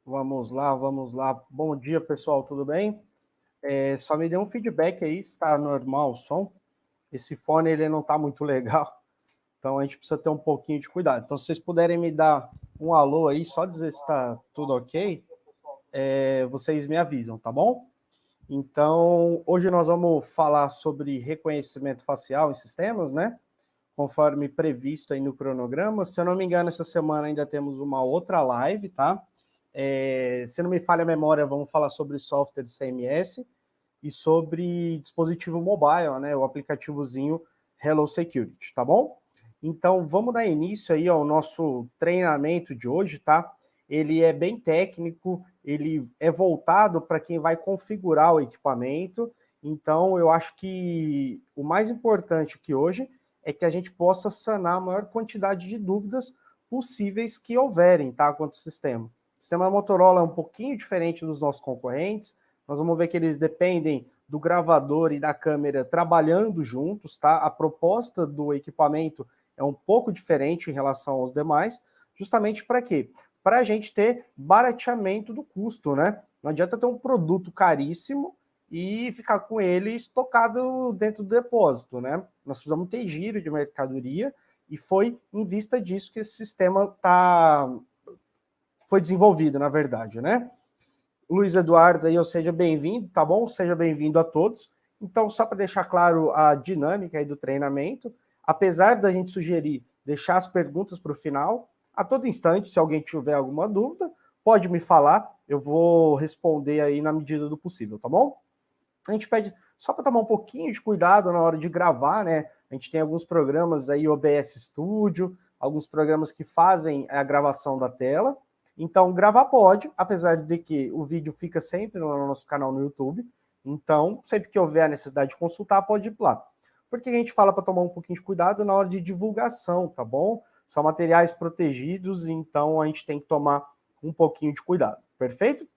Vamos lá, vamos lá. Bom dia, pessoal, tudo bem? Só me dê um feedback aí, se está normal o som. Esse fone ele não está muito legal, então a gente precisa ter um pouquinho de cuidado. Então, se vocês puderem me dar um alô aí, só dizer se está tudo ok, vocês me avisam, tá bom? Então, hoje nós vamos falar sobre reconhecimento facial em sistemas, né? Conforme previsto aí no cronograma. Se eu não me engano, essa semana ainda temos uma outra live, tá? Se não me falha a memória, vamos falar sobre software de CMS e sobre dispositivo mobile, né? O aplicativozinho Hello Security, tá bom? Então, vamos dar início aí ao nosso treinamento de hoje, tá? Ele é bem técnico, ele é voltado para quem vai configurar o equipamento. Então, eu acho que o mais importante aqui hoje é que a gente possa sanar a maior quantidade de dúvidas possíveis que houverem, tá? Quanto ao sistema. O sistema Motorola é um pouquinho diferente dos nossos concorrentes. Nós vamos ver que eles dependem do gravador e da câmera trabalhando juntos, tá? A proposta do equipamento é um pouco diferente em relação aos demais, justamente para quê? Para a gente ter barateamento do custo, né? Não adianta ter um produto caríssimo e ficar com ele estocado dentro do depósito, né? Nós precisamos ter giro de mercadoria e foi em vista disso que esse sistema foi desenvolvido, na verdade, né? Luiz Eduardo, aí, seja bem-vindo, tá bom? Seja bem-vindo a todos. Então, só para deixar claro a dinâmica aí do treinamento, apesar da gente sugerir deixar as perguntas para o final, a todo instante, se alguém tiver alguma dúvida, pode me falar, eu vou responder aí na medida do possível, tá bom? A gente pede só para tomar um pouquinho de cuidado na hora de gravar, né? A gente tem alguns programas aí, OBS Studio, alguns programas que fazem a gravação da tela. Então, gravar pode, apesar de que o vídeo fica sempre lá no nosso canal no YouTube. Então, sempre que houver a necessidade de consultar, pode ir lá. Porque a gente fala para tomar um pouquinho de cuidado na hora de divulgação, tá bom? São materiais protegidos, então a gente tem que tomar um pouquinho de cuidado, perfeito?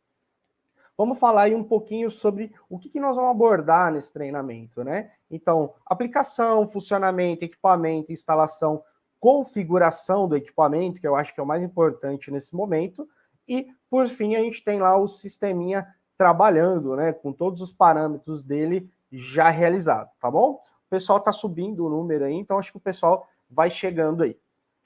Vamos falar aí um pouquinho sobre o que nós vamos abordar nesse treinamento, né? Então, aplicação, funcionamento, equipamento, instalação, configuração do equipamento, que eu acho que é o mais importante nesse momento, e, por fim, a gente tem lá o sisteminha trabalhando, né, com todos os parâmetros dele já realizado, tá bom? O pessoal está subindo o número aí, então acho que o pessoal vai chegando aí.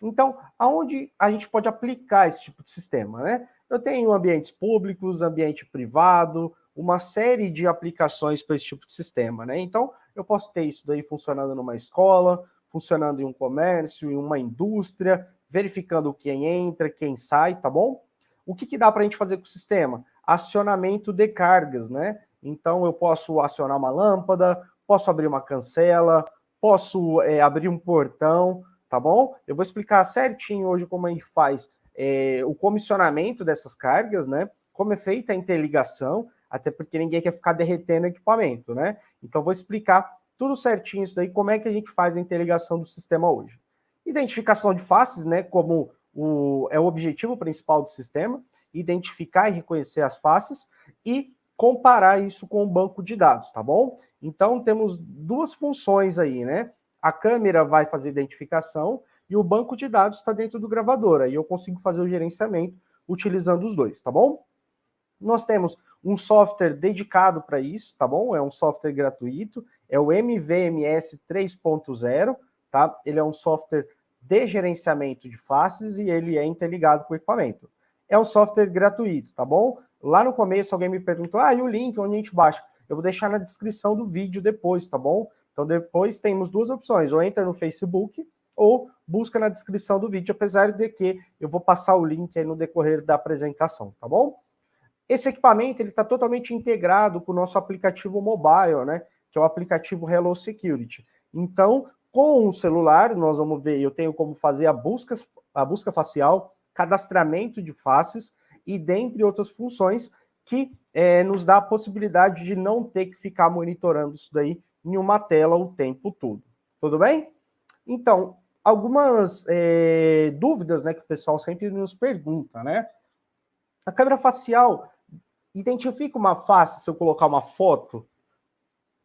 Então, aonde a gente pode aplicar esse tipo de sistema, né? Eu tenho ambientes públicos, ambiente privado, uma série de aplicações para esse tipo de sistema, né? Então, eu posso ter isso daí funcionando numa escola, funcionando em um comércio, em uma indústria, verificando quem entra, quem sai, tá bom? O que dá para a gente fazer com o sistema? Acionamento de cargas, né? Então, eu posso acionar uma lâmpada, posso abrir uma cancela, posso abrir um portão, tá bom? Eu vou explicar certinho hoje como a gente faz o comissionamento dessas cargas, né? Como é feita a interligação, até porque ninguém quer ficar derretendo o equipamento, né? Então, vou explicar tudo certinho isso daí, como é que a gente faz a interligação do sistema hoje. Identificação de faces, né? Como é o objetivo principal do sistema, identificar e reconhecer as faces e comparar isso com o banco de dados, tá bom? Então, temos duas funções aí, né? A câmera vai fazer identificação e o banco de dados está dentro do gravador. Aí eu consigo fazer o gerenciamento utilizando os dois, tá bom? Nós temos um software dedicado para isso, tá bom? É um software gratuito, é o MVMS 3.0, tá? Ele é um software de gerenciamento de faces e ele é interligado com o equipamento. É um software gratuito, tá bom? Lá no começo alguém me perguntou, e o link onde a gente baixa? Eu vou deixar na descrição do vídeo depois, tá bom? Então depois temos duas opções, ou entra no Facebook ou busca na descrição do vídeo, apesar de que eu vou passar o link aí no decorrer da apresentação, tá bom? Esse equipamento ele está totalmente integrado com o nosso aplicativo mobile, né? Que é o aplicativo Hello Security. Então, com o celular, nós vamos ver, eu tenho como fazer a busca facial, cadastramento de faces e dentre outras funções que nos dá a possibilidade de não ter que ficar monitorando isso daí em uma tela o tempo todo. Tudo bem? Então, algumas dúvidas, né, que o pessoal sempre nos pergunta, né? A câmera facial identifica uma face se eu colocar uma foto?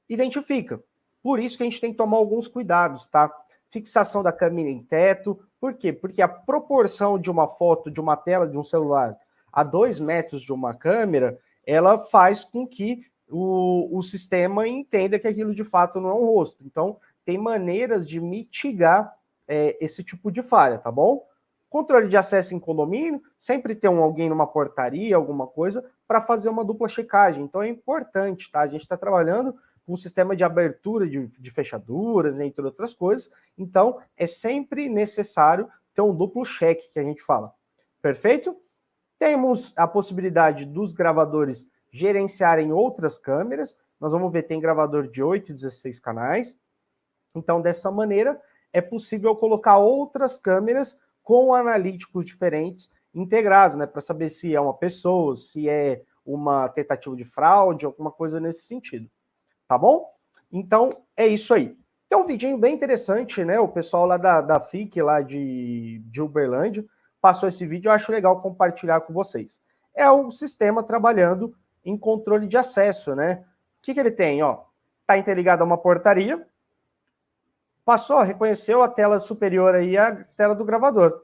Identifica. Por isso que a gente tem que tomar alguns cuidados, tá? Fixação da câmera em teto. Por quê? Porque a proporção de uma foto, de uma tela de um celular, a 2 metros de uma câmera, ela faz com que o sistema entenda que aquilo de fato não é um rosto. Então, tem maneiras de mitigar esse tipo de falha, tá bom? Controle de acesso em condomínio, sempre tem alguém numa portaria, alguma coisa, para fazer uma dupla checagem. Então é importante, tá? A gente está trabalhando com um sistema de abertura de fechaduras, entre outras coisas. Então é sempre necessário ter um duplo cheque, que a gente fala. Perfeito? Temos a possibilidade dos gravadores gerenciarem outras câmeras. Nós vamos ver, tem gravador de 8 e 16 canais. Então, dessa maneira, é possível colocar outras câmeras com analíticos diferentes integrados, né? Para saber se é uma pessoa, se é uma tentativa de fraude, alguma coisa nesse sentido. Tá bom? Então, é isso aí. Tem um vidinho bem interessante, né? O pessoal lá da FIC, lá de Uberlândia, passou esse vídeo, eu acho legal compartilhar com vocês. É o sistema trabalhando em controle de acesso, né? O que ele tem? Ó, tá interligado a uma portaria, passou, reconheceu a tela superior aí, a tela do gravador.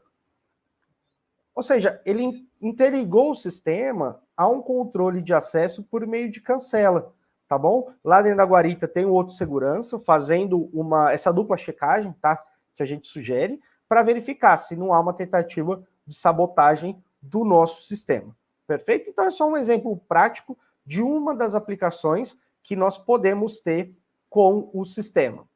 Ou seja, ele interligou o sistema a um controle de acesso por meio de cancela, tá bom? Lá dentro da guarita tem um outro segurança fazendo essa dupla checagem, tá? Que a gente sugere, para verificar se não há uma tentativa de sabotagem do nosso sistema. Perfeito? Então é só um exemplo prático de uma das aplicações que nós podemos ter com o sistema.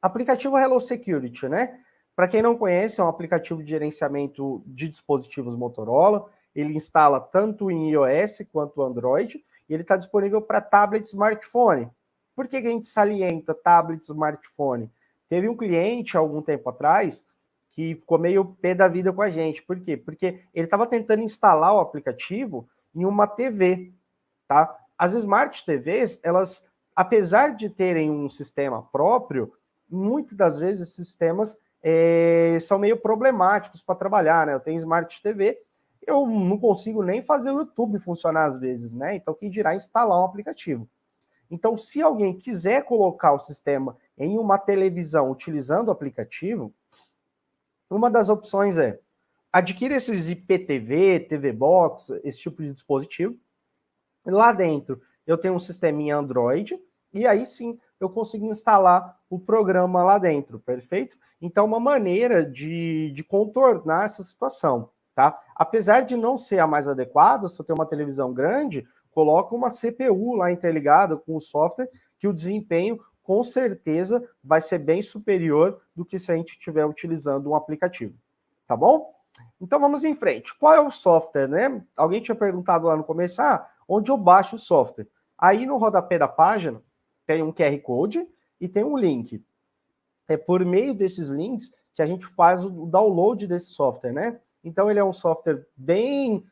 Aplicativo Hello Security, né? Para quem não conhece, é um aplicativo de gerenciamento de dispositivos Motorola. Ele instala tanto em iOS quanto Android e ele está disponível para tablet e smartphone. Por que a gente salienta tablet e smartphone? Teve um cliente, há algum tempo atrás, que ficou meio pé da vida com a gente. Por quê? Porque ele estava tentando instalar o aplicativo em uma TV, tá? As Smart TVs, elas, apesar de terem um sistema próprio, muitas das vezes esses sistemas são meio problemáticos para trabalhar, né? Eu tenho Smart TV, eu não consigo nem fazer o YouTube funcionar às vezes, né? Então, quem dirá instalar um aplicativo. Então, se alguém quiser colocar o sistema em uma televisão utilizando o aplicativo, uma das opções é adquira esses IPTV, TV Box, esse tipo de dispositivo. Lá dentro eu tenho um sisteminha Android, e aí sim eu consigo instalar o programa lá dentro, perfeito? Então, uma maneira de contornar essa situação, tá? Apesar de não ser a mais adequada, se eu tenho uma televisão grande, coloca uma CPU lá interligada com o software, que o desempenho com certeza vai ser bem superior do que se a gente estiver utilizando um aplicativo, tá bom? Então vamos em frente. Qual é o software, né? Alguém tinha perguntado lá no começo, onde eu baixo o software? Aí no rodapé da página tem um QR Code e tem um link. É por meio desses links que a gente faz o download desse software, né? Então ele é um software bem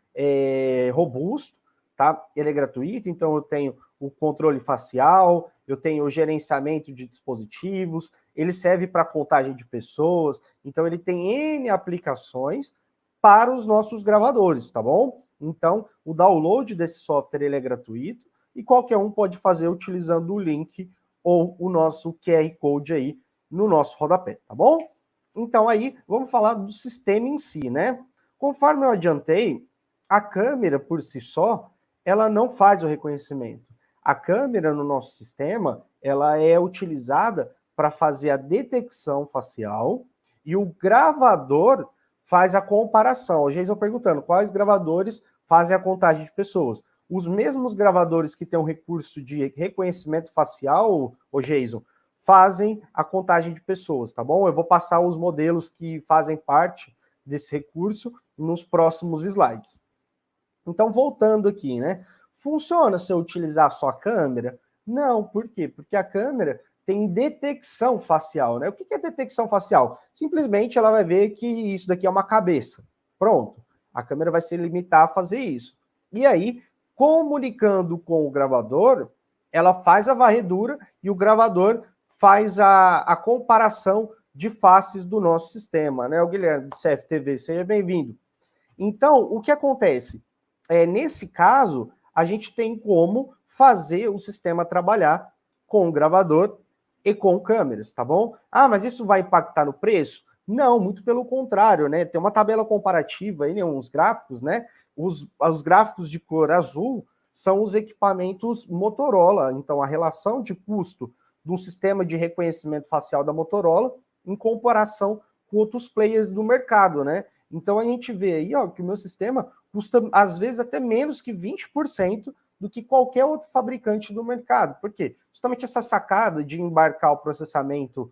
robusto, tá? Ele é gratuito, então eu tenho o controle facial, eu tenho o gerenciamento de dispositivos, ele serve para contagem de pessoas, então ele tem N aplicações para os nossos gravadores, tá bom? Então, o download desse software ele é gratuito e qualquer um pode fazer utilizando o link ou o nosso QR Code aí no nosso rodapé, tá bom? Então aí, vamos falar do sistema em si, né? Conforme eu adiantei, a câmera por si só, ela não faz o reconhecimento. A câmera no nosso sistema, ela é utilizada para fazer a detecção facial e o gravador faz a comparação. O Jason perguntando, quais gravadores fazem a contagem de pessoas? Os mesmos gravadores que têm um recurso de reconhecimento facial, o Jason, fazem a contagem de pessoas, tá bom? Eu vou passar os modelos que fazem parte desse recurso nos próximos slides. Então, voltando aqui, né? Funciona se eu utilizar só a câmera? Não, por quê? Porque a câmera tem detecção facial, né? O que é detecção facial? Simplesmente ela vai ver que isso daqui é uma cabeça. Pronto. A câmera vai se limitar a fazer isso. E aí, comunicando com o gravador, ela faz a varredura e o gravador faz a comparação de faces do nosso sistema, né? O Guilherme do CFTV, seja bem-vindo. Então, o que acontece? Nesse caso, a gente tem como fazer o sistema trabalhar com o gravador e com câmeras, tá bom? Mas isso vai impactar no preço? Não, muito pelo contrário, né? Tem uma tabela comparativa aí, né, uns gráficos, né? os gráficos de cor azul são os equipamentos Motorola. Então, a relação de custo de um sistema de reconhecimento facial da Motorola em comparação com outros players do mercado, né? Então, a gente vê aí, ó, que o meu sistema custa, às vezes, até menos que 20% do que qualquer outro fabricante do mercado. Por quê? Justamente essa sacada de embarcar o processamento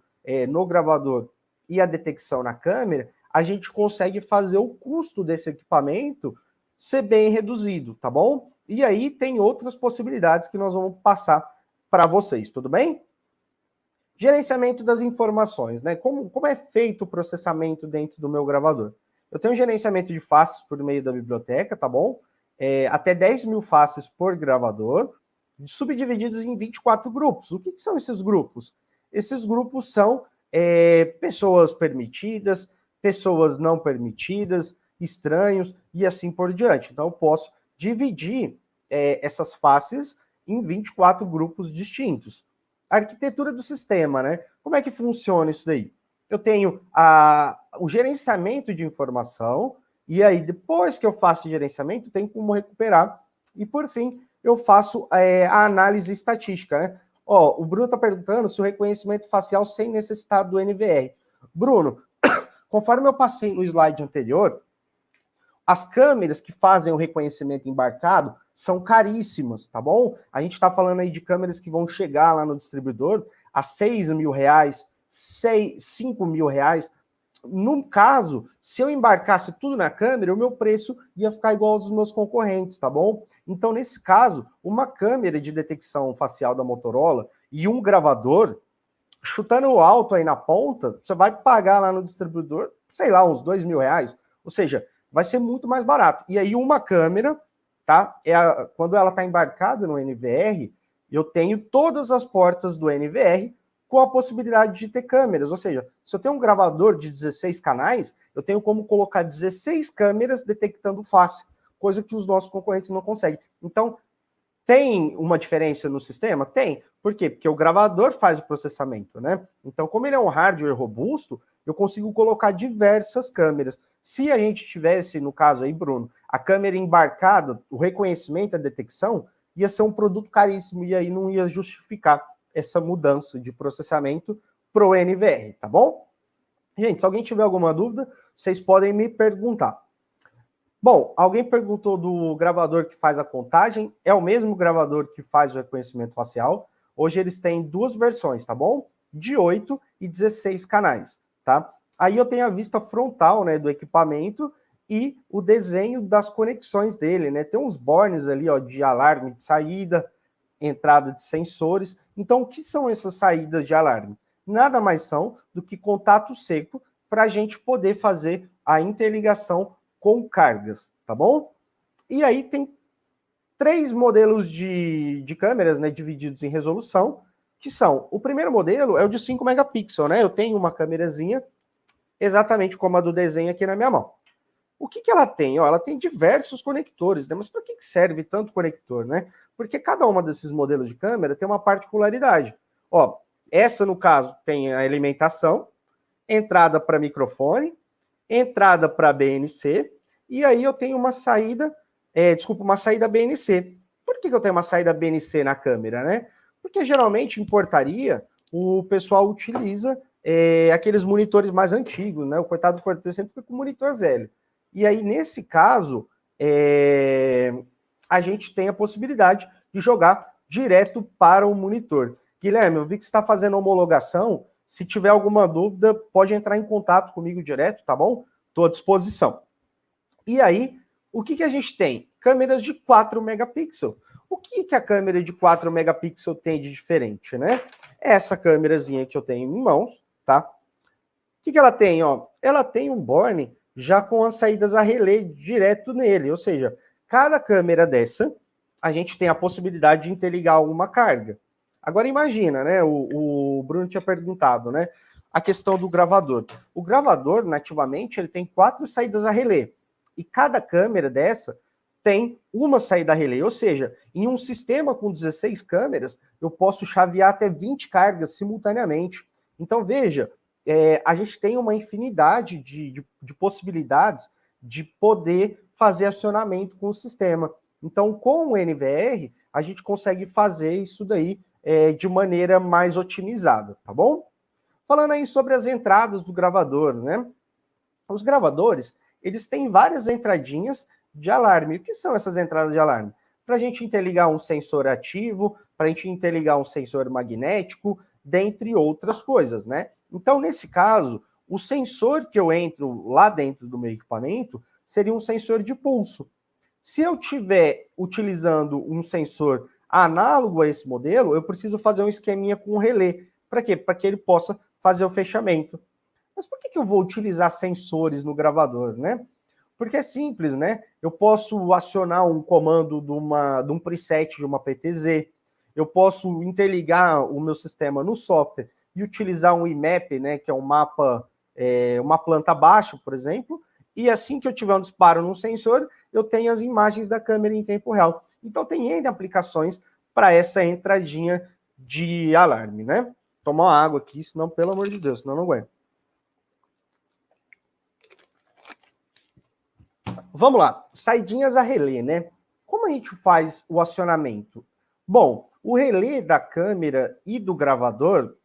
no gravador e a detecção na câmera, a gente consegue fazer o custo desse equipamento ser bem reduzido, tá bom? E aí tem outras possibilidades que nós vamos passar para vocês, tudo bem? Gerenciamento das informações, né? Como é feito o processamento dentro do meu gravador? Eu tenho um gerenciamento de faces por meio da biblioteca, tá bom? Até 10 mil faces por gravador, subdivididos em 24 grupos. O que são esses grupos? Esses grupos são pessoas permitidas, pessoas não permitidas, estranhos e assim por diante. Então, eu posso dividir essas faces em 24 grupos distintos. A arquitetura do sistema, né? Como é que funciona isso daí? Eu tenho o gerenciamento de informação, e aí, depois que eu faço o gerenciamento, tem como recuperar. E, por fim, eu faço a análise estatística, né? Ó, o Bruno está perguntando se o reconhecimento facial sem necessidade do NVR. Bruno, conforme eu passei no slide anterior, as câmeras que fazem o reconhecimento embarcado são caríssimas, tá bom? A gente está falando aí de câmeras que vão chegar lá no distribuidor a R$6.000, 5.000 reais. No caso, se eu embarcasse tudo na câmera, o meu preço ia ficar igual aos dos meus concorrentes, tá bom? Então, nesse caso, uma câmera de detecção facial da Motorola e um gravador, chutando alto aí na ponta, você vai pagar lá no distribuidor, sei lá, uns R$2.000. Ou seja, vai ser muito mais barato. E aí uma câmera, tá? Quando ela está embarcada no NVR, eu tenho todas as portas do NVR com a possibilidade de ter câmeras. Ou seja, se eu tenho um gravador de 16 canais, eu tenho como colocar 16 câmeras detectando face, coisa que os nossos concorrentes não conseguem. Então, tem uma diferença no sistema? Tem. Por quê? Porque o gravador faz o processamento, né? Então, como ele é um hardware robusto, eu consigo colocar diversas câmeras. Se a gente tivesse, no caso aí, Bruno, a câmera embarcada, o reconhecimento, a detecção, ia ser um produto caríssimo e aí não ia justificar essa mudança de processamento para o NVR, tá bom? Gente, se alguém tiver alguma dúvida, vocês podem me perguntar. Bom, alguém perguntou do gravador que faz a contagem. É o mesmo gravador que faz o reconhecimento facial. Hoje eles têm duas versões, tá bom? De 8 e 16 canais, tá? Aí eu tenho a vista frontal, né, do equipamento e o desenho das conexões dele, né? Tem uns bornes ali, ó, de alarme de saída, entrada de sensores. Então, o que são essas saídas de alarme? Nada mais são do que contato seco para a gente poder fazer a interligação com cargas, tá bom? E aí tem 3 modelos de câmeras, né, divididos em resolução, que são, o primeiro modelo é o de 5 megapixels, né? Eu tenho uma câmerazinha exatamente como a do desenho aqui na minha mão. O que ela tem? Ó, ela tem diversos conectores, né? Mas para que serve tanto conector, né? Porque cada uma desses modelos de câmera tem uma particularidade. Ó, essa, no caso, tem a alimentação, entrada para microfone, entrada para BNC, e aí eu tenho uma saída, uma saída BNC. Por que eu tenho uma saída BNC na câmera, né? Porque geralmente em portaria o pessoal utiliza aqueles monitores mais antigos, né? O coitado do porteiro sempre fica com o monitor velho. E aí, nesse caso, a gente tem a possibilidade de jogar direto para o monitor. Guilherme, eu vi que você está fazendo homologação. Se tiver alguma dúvida, pode entrar em contato comigo direto, tá bom? Estou à disposição. E aí, o que a gente tem? Câmeras de 4 megapixels. O que a câmera de 4 megapixels tem de diferente, né? Essa câmerazinha que eu tenho em mãos, tá? O que ela tem, ó? Ela tem um borne já com as saídas a relé direto nele, ou seja, cada câmera dessa, a gente tem a possibilidade de interligar alguma carga. Agora imagina, né? O Bruno tinha perguntado, né? A questão do gravador. O gravador, nativamente, ele tem 4 saídas a relé. E cada câmera dessa tem uma saída a relé. Ou seja, em um sistema com 16 câmeras, eu posso chavear até 20 cargas simultaneamente. Então, veja, a gente tem uma infinidade de possibilidades de poder fazer acionamento com o sistema. Então, com o NVR, a gente consegue fazer isso daí de maneira mais otimizada, tá bom? Falando aí sobre as entradas do gravador, né? Os gravadores, eles têm várias entradinhas de alarme. O que são essas entradas de alarme? Para a gente interligar um sensor ativo, para a gente interligar um sensor magnético, dentre outras coisas, né? Então, nesse caso, o sensor que eu entro lá dentro do meu equipamento seria um sensor de pulso. Se eu estiver utilizando um sensor análogo a esse modelo, eu preciso fazer um esqueminha com um relé. Para quê? Para que ele possa fazer o fechamento. Mas por que eu vou utilizar sensores no gravador, né? Porque é simples, né? Eu posso acionar um comando de um preset de uma PTZ, eu posso interligar o meu sistema no software e utilizar um IMAP, né, que é um mapa, uma planta baixa, por exemplo, e assim que eu tiver um disparo no sensor, eu tenho as imagens da câmera em tempo real. Então tem N aplicações para essa entradinha de alarme, né? Tomar uma água aqui, senão, pelo amor de Deus, senão eu não aguento. Vamos lá, saidinhas a relé, né? Como a gente faz o acionamento? Bom, o relé da câmera e do gravador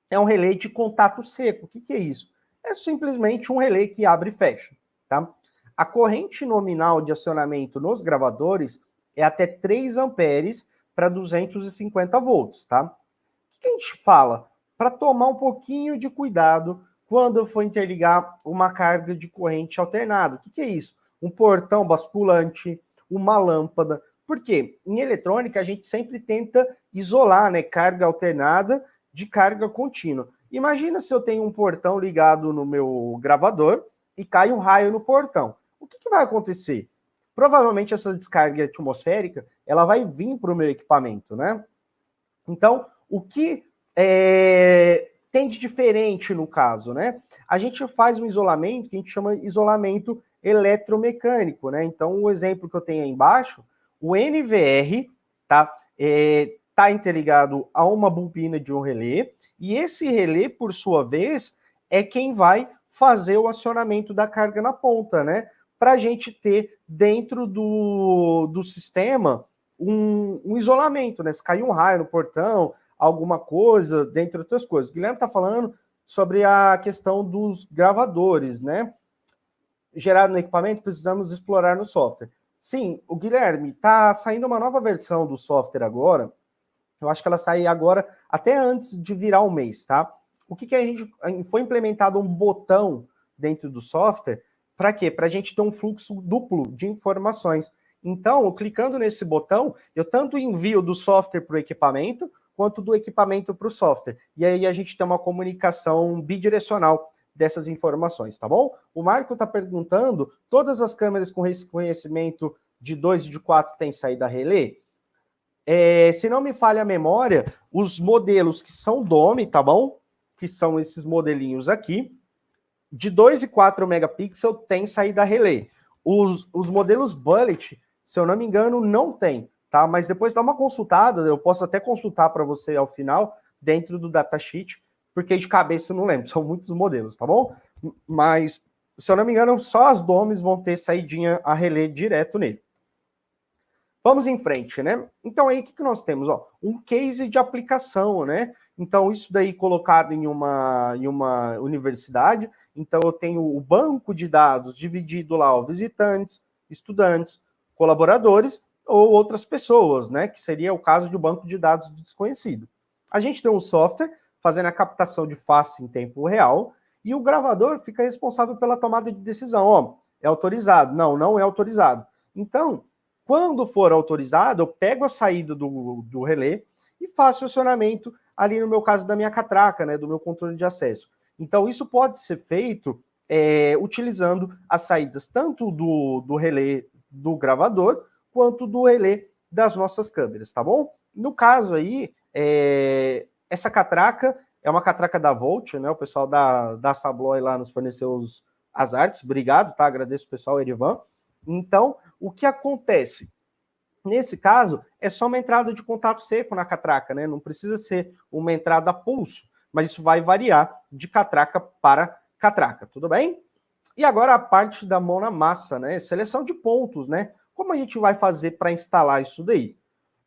é um relé de contato seco. O que é isso? É simplesmente um relé que abre e fecha, tá? A corrente nominal de acionamento nos gravadores é até 3 amperes para 250 volts, tá? O que a gente fala? Para tomar um pouquinho de cuidado quando eu for interligar uma carga de corrente alternada. O que é isso? Um portão basculante, uma lâmpada. Por quê? Em eletrônica, a gente sempre tenta isolar, né, carga alternada de carga contínua. Imagina se eu tenho um portão ligado no meu gravador e cai um raio no portão. O que vai acontecer? Provavelmente essa descarga atmosférica ela vai vir para o meu equipamento, né? Então, o que tem de diferente no caso, né? A gente faz um isolamento que a gente chama de isolamento eletromecânico, né? Então, o exemplo que eu tenho aí embaixo, o NVR, tá? Tá interligado a uma bobina de um relé, e esse relé, por sua vez, é quem vai fazer o acionamento da carga na ponta, né? Para a gente ter dentro do sistema um isolamento, né? Se cair um raio no portão, alguma coisa, dentre outras coisas. O Guilherme está falando sobre a questão dos gravadores, né? Gerado no equipamento, precisamos explorar no software. Sim, o Guilherme, está saindo uma nova versão do software agora. Eu acho que ela sai agora até antes de virar o mês, tá? O que a gente foi implementado um botão dentro do software para quê? Para a gente ter um fluxo duplo de informações. Então, clicando nesse botão, eu tanto envio do software para o equipamento, quanto do equipamento para o software. E aí a gente tem uma comunicação bidirecional dessas informações, tá bom? O Marco está perguntando, todas as câmeras com reconhecimento de 2 e de 4 têm saída relé? Se não me falha a memória, os modelos que são DOME, tá bom? Que são esses modelinhos aqui, de 2 e 4 megapixels tem saída relé. Os modelos Bullet, se eu não me engano, não tem, tá? Mas depois dá uma consultada, eu posso até consultar para você ao final, dentro do datasheet, porque de cabeça eu não lembro, são muitos modelos, tá bom? Mas, se eu não me engano, só as DOMs vão ter saidinha a relé direto nele. Vamos em frente, né? Então aí o que nós temos? Ó, um case de aplicação, né? Então isso daí colocado em uma universidade, então eu tenho o banco de dados dividido lá, ó, visitantes, estudantes, colaboradores ou outras pessoas, né? Que seria o caso de um banco de dados desconhecido. A gente tem um software fazendo a captação de face em tempo real e o gravador fica responsável pela tomada de decisão. Ó, é autorizado? Não, não é autorizado. Então, quando for autorizado, eu pego a saída do relé e faço o acionamento ali no meu caso da minha catraca, né, do meu controle de acesso. Então, isso pode ser feito utilizando as saídas tanto do relé do gravador, quanto do relé das nossas câmeras, tá bom? No caso aí, essa catraca é uma catraca da Volt, né? O pessoal da Sabloy lá nos forneceu as artes. Obrigado, tá? Agradeço o pessoal, Erivan. Então, o que acontece? Nesse caso, é só uma entrada de contato seco na catraca, né? Não precisa ser uma entrada a pulso, mas isso vai variar de catraca para catraca, tudo bem? E agora a parte da mão na massa, né? Seleção de pontos, né? Como a gente vai fazer para instalar isso daí?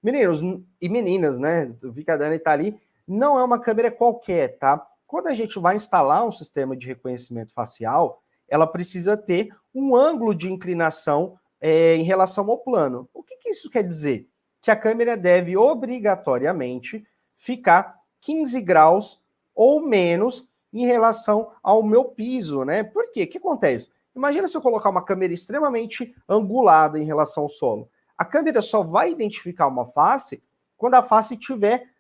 Meninos e meninas, né? Eu vi que a Dani está ali. Não é uma câmera qualquer, tá? Quando a gente vai instalar um sistema de reconhecimento facial, ela precisa ter um ângulo de inclinação em relação ao plano. O que isso quer dizer? Que a câmera deve obrigatoriamente ficar 15 graus ou menos em relação ao meu piso, né? Por quê? O que acontece? Imagina se eu colocar uma câmera extremamente angulada em relação ao solo. A câmera só vai identificar uma face quando a face estiver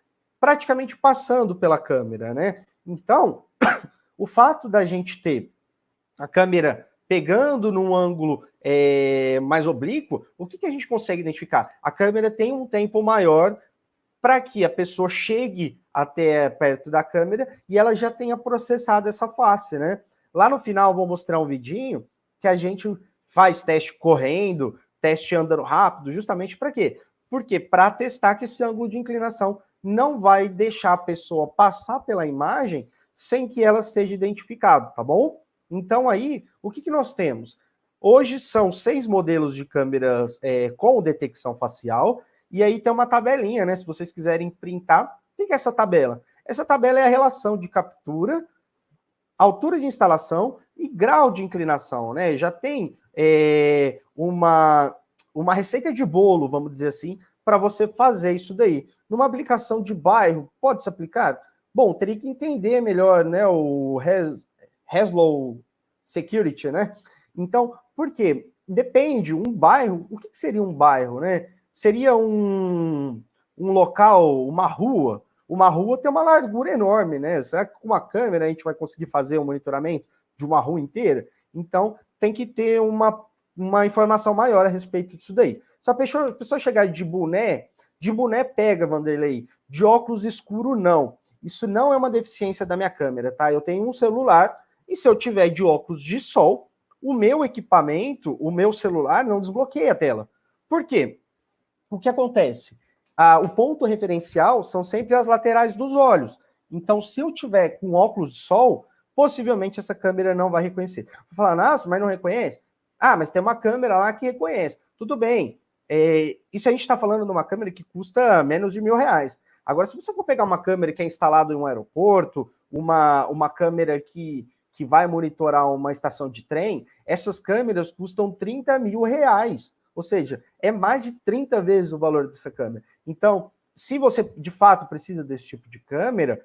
praticamente passando pela câmera, né? Então, o fato da gente ter a câmera pegando num ângulo mais oblíquo, o que a gente consegue identificar? A câmera tem um tempo maior para que a pessoa chegue até perto da câmera e ela já tenha processado essa face, né? Lá no final vou mostrar um vidinho que a gente faz teste correndo, teste andando rápido, justamente para quê? Porque para testar que esse ângulo de inclinação não vai deixar a pessoa passar pela imagem sem que ela seja identificada, tá bom? Então aí, o que nós temos? Hoje são 6 modelos de câmeras com detecção facial, e aí tem uma tabelinha, né? Se vocês quiserem printar, o que é essa tabela? Essa tabela é a relação de captura, altura de instalação e grau de inclinação, né? Já tem uma receita de bolo, vamos dizer assim, para você fazer isso daí. Numa aplicação de bairro, pode se aplicar? Bom, teria que entender melhor, né, o Haslow Security, né? Então, por quê? Depende, um bairro, o que seria um bairro, né? Seria um local, uma rua. Uma rua tem uma largura enorme, né? Será que com uma câmera a gente vai conseguir fazer o monitoramento de uma rua inteira? Então, tem que ter uma informação maior a respeito disso daí. Se a pessoa chegar de boné pega, Vanderlei. De óculos escuro, não. Isso não é uma deficiência da minha câmera, tá? Eu tenho um celular e se eu tiver de óculos de sol, o meu equipamento, o meu celular, não desbloqueia a tela. Por quê? O que acontece? O ponto referencial são sempre as laterais dos olhos. Então, se eu tiver com óculos de sol, possivelmente essa câmera não vai reconhecer. Vou falar, nossa, mas não reconhece? Ah, mas tem uma câmera lá que reconhece. Tudo bem. Isso a gente está falando de uma câmera que custa menos de R$1.000. Agora, se você for pegar uma câmera que é instalada em um aeroporto, uma câmera que vai monitorar uma estação de trem, essas câmeras custam R$30.000. Ou seja, é mais de 30 vezes o valor dessa câmera. Então, se você de fato precisa desse tipo de câmera,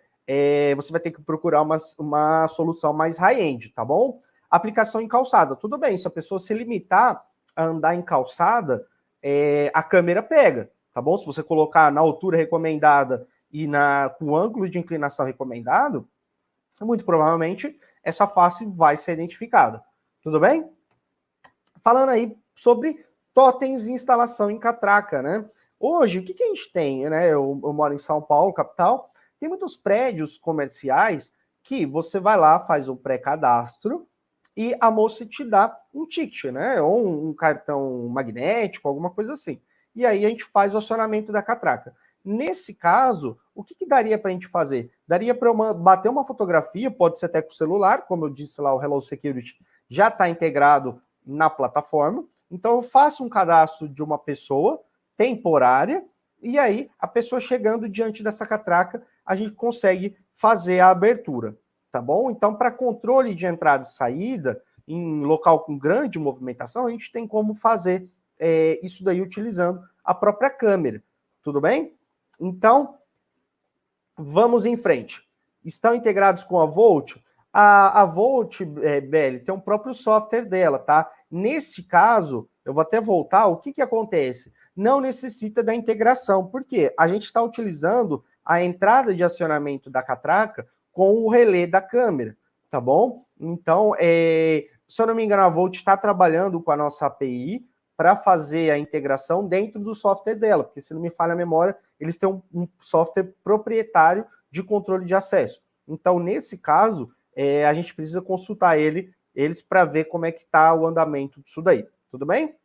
você vai ter que procurar uma solução mais high-end, tá bom? Aplicação em calçada, tudo bem. Se a pessoa se limitar a andar em calçada, a câmera pega, tá bom? Se você colocar na altura recomendada e com o ângulo de inclinação recomendado, muito provavelmente essa face vai ser identificada. Tudo bem? Falando aí sobre totens e instalação em catraca, né? Hoje, o que a gente tem, né? Eu moro em São Paulo, capital, tem muitos prédios comerciais que você vai lá, faz o pré-cadastro e a moça te dá um ticket, né? Ou um cartão magnético, alguma coisa assim. E aí a gente faz o acionamento da catraca. Nesse caso, o que daria para a gente fazer? Daria para eu bater uma fotografia, pode ser até com o celular, como eu disse lá, o Hello Security já está integrado na plataforma. Então, eu faço um cadastro de uma pessoa temporária, e aí, a pessoa chegando diante dessa catraca, a gente consegue fazer a abertura, tá bom? Então, para controle de entrada e saída, em local com grande movimentação, a gente tem como fazer isso daí utilizando a própria câmera, tudo bem? Então, vamos em frente. Estão integrados com a Volt? A Volt, BL, tem um próprio software dela, tá? Nesse caso, eu vou até voltar, o que acontece? Não necessita da integração, porque a gente está utilizando a entrada de acionamento da catraca com o relé da câmera, tá bom? Então, se eu não me engano, a Volt está trabalhando com a nossa API para fazer a integração dentro do software dela, porque se não me falha a memória, eles têm um software proprietário de controle de acesso. Então, nesse caso, a gente precisa consultar eles para ver como é que está o andamento disso daí. Tudo bem?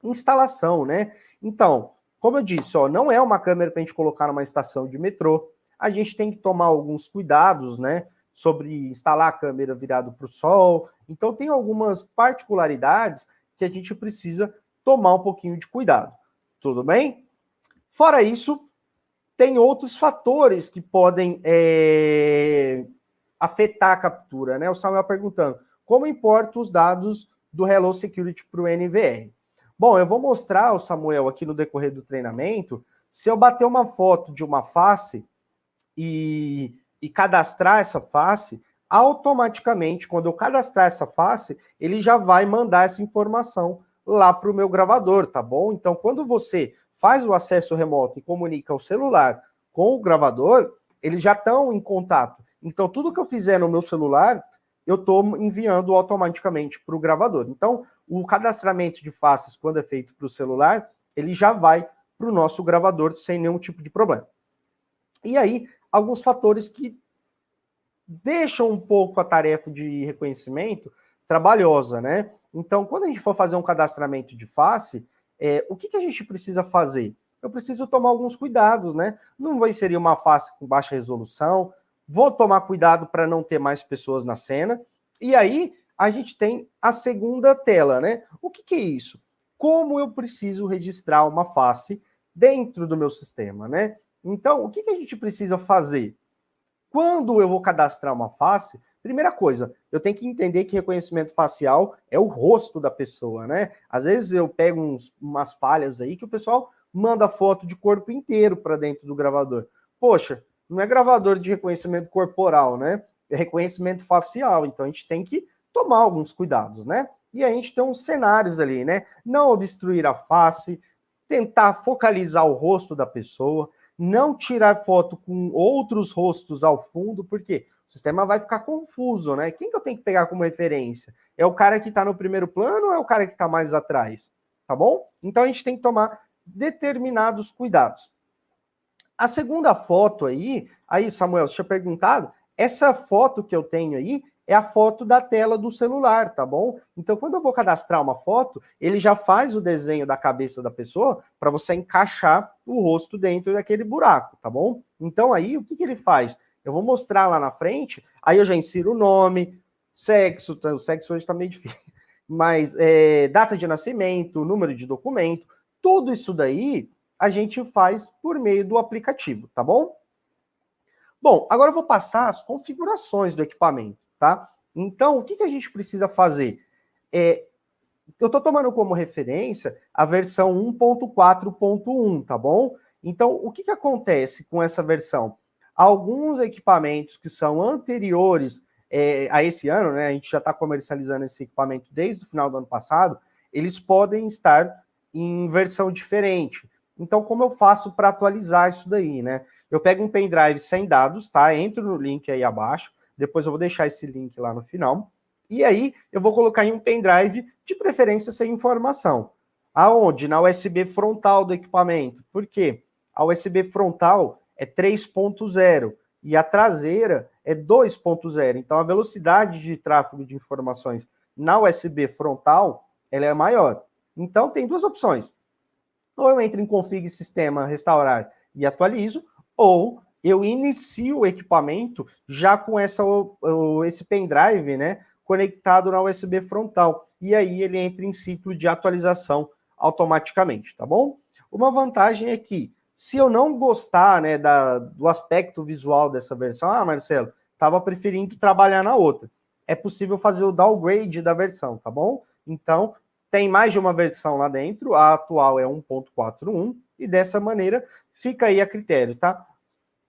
Instalação, né? Então, como eu disse, não é uma câmera para a gente colocar numa estação de metrô. A gente tem que tomar alguns cuidados, né? sobre instalar a câmera virado para o sol. Então, tem algumas particularidades que a gente precisa tomar um pouquinho de cuidado. Tudo bem? Fora isso, tem outros fatores que podem afetar a captura, né? O Samuel perguntando, como importa os dados do Hello Security para o NVR? Bom, eu vou mostrar ao Samuel aqui no decorrer do treinamento, se eu bater uma foto de uma face e cadastrar essa face, automaticamente, quando eu cadastrar essa face, ele já vai mandar essa informação lá para o meu gravador, tá bom? Então, quando você faz o acesso remoto e comunica o celular com o gravador, eles já estão em contato. Então, tudo que eu fizer no meu celular, eu estou enviando automaticamente para o gravador. Então, o cadastramento de faces, quando é feito para o celular, ele já vai para o nosso gravador sem nenhum tipo de problema. E aí, alguns fatores que deixam um pouco a tarefa de reconhecimento trabalhosa, né? Então, quando a gente for fazer um cadastramento de face, o que a gente precisa fazer? Eu preciso tomar alguns cuidados, né? Não vou inserir uma face com baixa resolução, vou tomar cuidado para não ter mais pessoas na cena. E aí, a gente tem a segunda tela, né? O que é isso? Como eu preciso registrar uma face dentro do meu sistema, né? Então, o que a gente precisa fazer? Quando eu vou cadastrar uma face, primeira coisa, eu tenho que entender que reconhecimento facial é o rosto da pessoa, né? Às vezes eu pego umas falhas aí que o pessoal manda foto de corpo inteiro para dentro do gravador. Poxa, não é gravador de reconhecimento corporal, né? É reconhecimento facial, então a gente tem que tomar alguns cuidados, né? E a gente tem uns cenários ali, né? Não obstruir a face, tentar focalizar o rosto da pessoa, não tirar foto com outros rostos ao fundo, porque o sistema vai ficar confuso, né? Quem que eu tenho que pegar como referência? É o cara que está no primeiro plano ou é o cara que está mais atrás? Tá bom? Então a gente tem que tomar determinados cuidados. A segunda foto aí Samuel, você tinha perguntado, essa foto que eu tenho aí é a foto da tela do celular, tá bom? Então, quando eu vou cadastrar uma foto, ele já faz o desenho da cabeça da pessoa para você encaixar o rosto dentro daquele buraco, tá bom? Então, aí, o que ele faz? Eu vou mostrar lá na frente, aí eu já insiro o nome, sexo, o sexo hoje tá meio difícil, mas data de nascimento, número de documento, tudo isso daí a gente faz por meio do aplicativo, tá bom? Bom, agora eu vou passar as configurações do equipamento, tá? Então, o que a gente precisa fazer? Eu estou tomando como referência a versão 1.4.1, tá bom? Então, o que acontece com essa versão? Alguns equipamentos que são anteriores a esse ano, né? A gente já está comercializando esse equipamento desde o final do ano passado, eles podem estar em versão diferente. Então, como eu faço para atualizar isso daí, né? Eu pego um pendrive sem dados, tá? Entro no link aí abaixo, depois eu vou deixar esse link lá no final. E aí, eu vou colocar em um pendrive, de preferência sem informação. Aonde? Na USB frontal do equipamento. Por quê? A USB frontal é 3.0 e a traseira é 2.0. Então, a velocidade de tráfego de informações na USB frontal, ela é maior. Então, tem duas opções. Ou eu entro em config sistema, restaurar e atualizo, ou eu inicio o equipamento já com esse pendrive, né, conectado na USB frontal. E aí ele entra em ciclo de atualização automaticamente, tá bom? Uma vantagem é que, se eu não gostar, né, do aspecto visual dessa versão, Marcelo, estava preferindo trabalhar na outra. É possível fazer o downgrade da versão, tá bom? Então, tem mais de uma versão lá dentro, a atual é 1.41, e dessa maneira fica aí a critério, tá?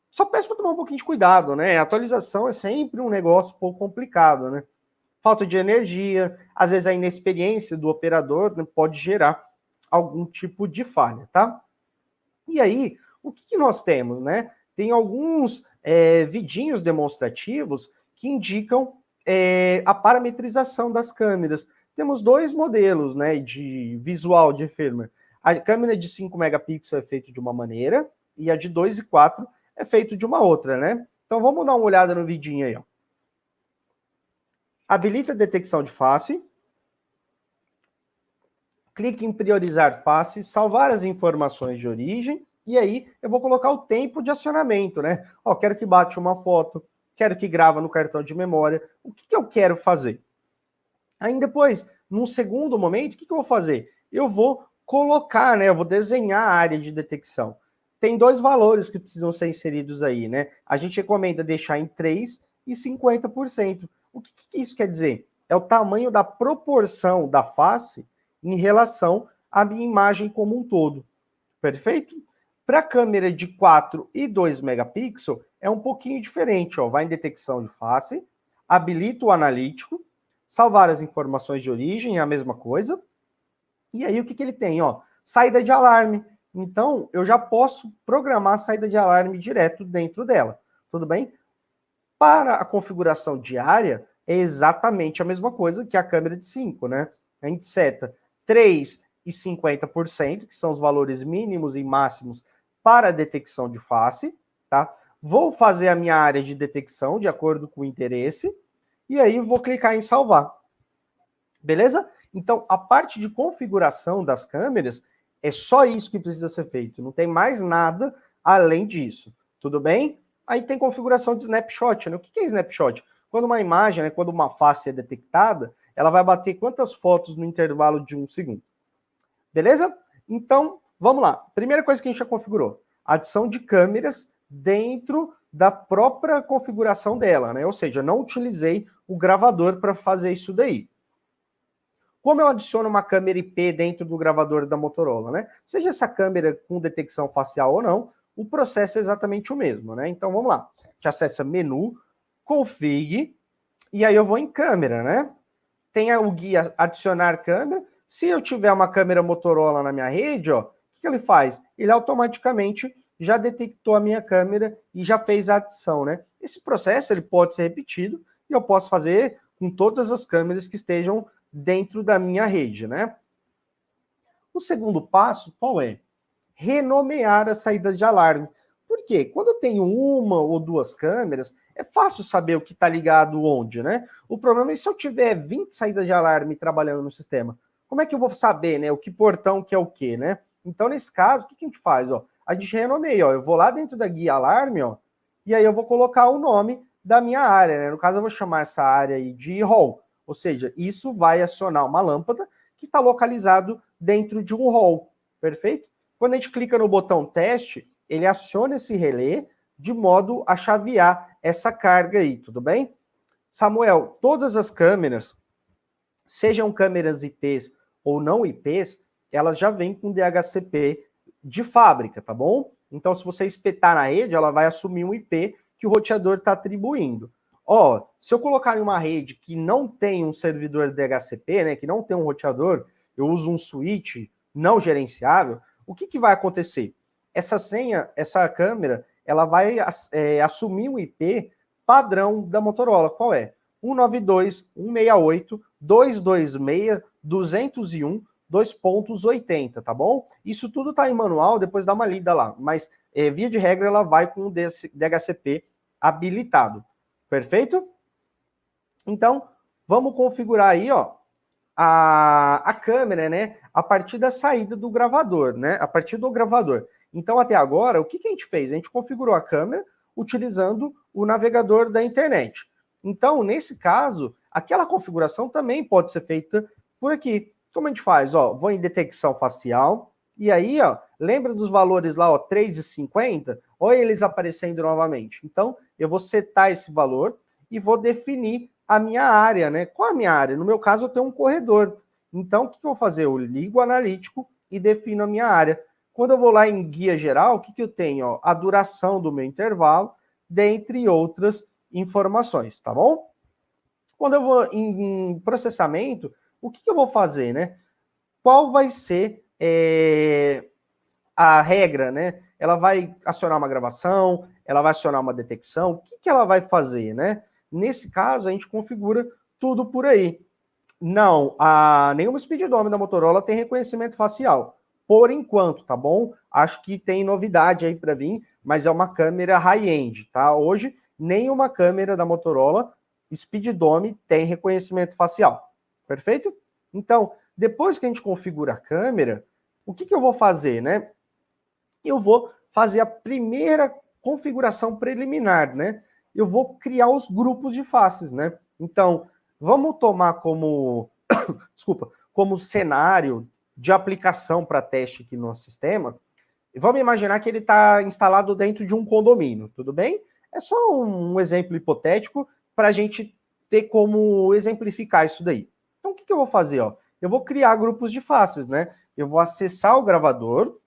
Só peço para tomar um pouquinho de cuidado, né? A atualização é sempre um negócio um pouco complicado, né? Falta de energia, às vezes a inexperiência do operador, né, pode gerar algum tipo de falha, tá? E aí, o que nós temos, né? Tem alguns vidinhos demonstrativos que indicam a parametrização das câmeras. Temos dois modelos, né, de visual de firmware. A câmera de 5 megapixels é feita de uma maneira e a de 2 e 4 é feita de uma outra, né? Então vamos dar uma olhada no vidinho aí, ó. Habilita a detecção de face. Clique em priorizar face, salvar as informações de origem, e aí eu vou colocar o tempo de acionamento, né? Ó, quero que bate uma foto, quero que grava no cartão de memória. O que eu quero fazer? Aí depois, num segundo momento, o que eu vou fazer? Eu vou colocar, né? Eu vou desenhar a área de detecção. Tem dois valores que precisam ser inseridos aí, né? A gente recomenda deixar em 3% e 50%. O que isso quer dizer? É o tamanho da proporção da face em relação à minha imagem como um todo. Perfeito? Para a câmera de 4 e 2 megapixels, é um pouquinho diferente. Ó. Vai em detecção de face, habilita o analítico, salvar as informações de origem, é a mesma coisa. E aí o que ele tem? Ó, saída de alarme. Então, eu já posso programar a saída de alarme direto dentro dela. Tudo bem? Para a configuração diária, é exatamente a mesma coisa que a câmera de 5, né? A gente seta 3% e 50%, que são os valores mínimos e máximos para a detecção de face, tá? Vou fazer a minha área de detecção de acordo com o interesse, e aí vou clicar em salvar. Beleza? Então, a parte de configuração das câmeras é só isso que precisa ser feito. Não tem mais nada além disso. Tudo bem? Aí tem configuração de snapshot. Né? O que é snapshot? Quando uma imagem, né, quando uma face é detectada, ela vai bater quantas fotos no intervalo de 1 segundo. Beleza? Então, vamos lá. Primeira coisa que a gente já configurou. Adição de câmeras dentro da própria configuração dela. Né? Ou seja, não utilizei o gravador para fazer isso daí. Como eu adiciono uma câmera IP dentro do gravador da Motorola, né? Seja essa câmera com detecção facial ou não, o processo é exatamente o mesmo, né? Então vamos lá. A gente acessa menu, config, e aí eu vou em câmera, né? Tem o guia adicionar câmera. Se eu tiver uma câmera Motorola na minha rede, ó, o que ele faz? Ele automaticamente já detectou a minha câmera e já fez a adição, né? Esse processo ele pode ser repetido e eu posso fazer com todas as câmeras que estejam dentro da minha rede, né? O segundo passo, qual é? Renomear as saídas de alarme. Por quê? Quando eu tenho uma ou duas câmeras, é fácil saber o que está ligado onde, né? O problema é se eu tiver 20 saídas de alarme trabalhando no sistema. Como é que eu vou saber, né? O que portão que é o quê, né? Então, nesse caso, o que a gente faz? Ó? A gente renomeia, ó. Eu vou lá dentro da guia alarme, ó, e aí eu vou colocar o nome da minha área, né? No caso, eu vou chamar essa área aí de hall. Ou seja, isso vai acionar uma lâmpada que está localizado dentro de um hall. Perfeito? Quando a gente clica no botão teste, ele aciona esse relé de modo a chavear essa carga aí, tudo bem? Samuel, todas as câmeras, sejam câmeras IPs ou não IPs, elas já vêm com DHCP de fábrica, tá bom? Então, se você espetar na rede, ela vai assumir um IP que o roteador está atribuindo. Ó, se eu colocar em uma rede que não tem um servidor DHCP, né, que não tem um roteador, eu uso um switch não gerenciável, o que vai acontecer? Essa senha, essa câmera, ela vai assumir um IP padrão da Motorola. Qual é? 192.168.226.201 2.80, tá bom? Isso tudo tá em manual, depois dá uma lida lá. Mas, via de regra, ela vai com o DHCP habilitado. Perfeito? Então, vamos configurar aí, ó, a câmera, né, a partir da saída do gravador, né, a partir do gravador. Então, até agora, o que a gente fez? A gente configurou a câmera utilizando o navegador da internet. Então, nesse caso, aquela configuração também pode ser feita por aqui. Como a gente faz? Ó, vou em detecção facial, e aí, ó, lembra dos valores lá, ó, 3,50? Olha eles aparecendo novamente. Então, eu vou setar esse valor e vou definir a minha área, né? Qual a minha área? No meu caso, eu tenho um corredor. Então, o que eu vou fazer? Eu ligo o analítico e defino a minha área. Quando eu vou lá em guia geral, o que eu tenho? Ó, a duração do meu intervalo, dentre outras informações, tá bom? Quando eu vou em processamento, o que eu vou fazer, né? Qual vai ser a regra, né? Ela vai acionar uma gravação, ela vai acionar uma detecção, o que ela vai fazer, né? Nesse caso, a gente configura tudo por aí. Não, nenhuma speedometer da Motorola tem reconhecimento facial. Por enquanto, tá bom? Acho que tem novidade aí para vir, mas é uma câmera high-end, tá? Hoje, nenhuma câmera da Motorola speedometer tem reconhecimento facial. Perfeito? Então, depois que a gente configura a câmera, o que eu vou fazer, né? Eu vou fazer a primeira configuração preliminar, né? eu vou criar os grupos de faces, né? Então, vamos tomar como, desculpa, como cenário de aplicação para teste aqui no nosso sistema. E vamos imaginar que ele está instalado dentro de um condomínio, tudo bem? É só um exemplo hipotético para a gente ter como exemplificar isso daí. Então, o que eu vou fazer? Ó? Eu vou criar grupos de faces, né? Eu vou acessar o gravador,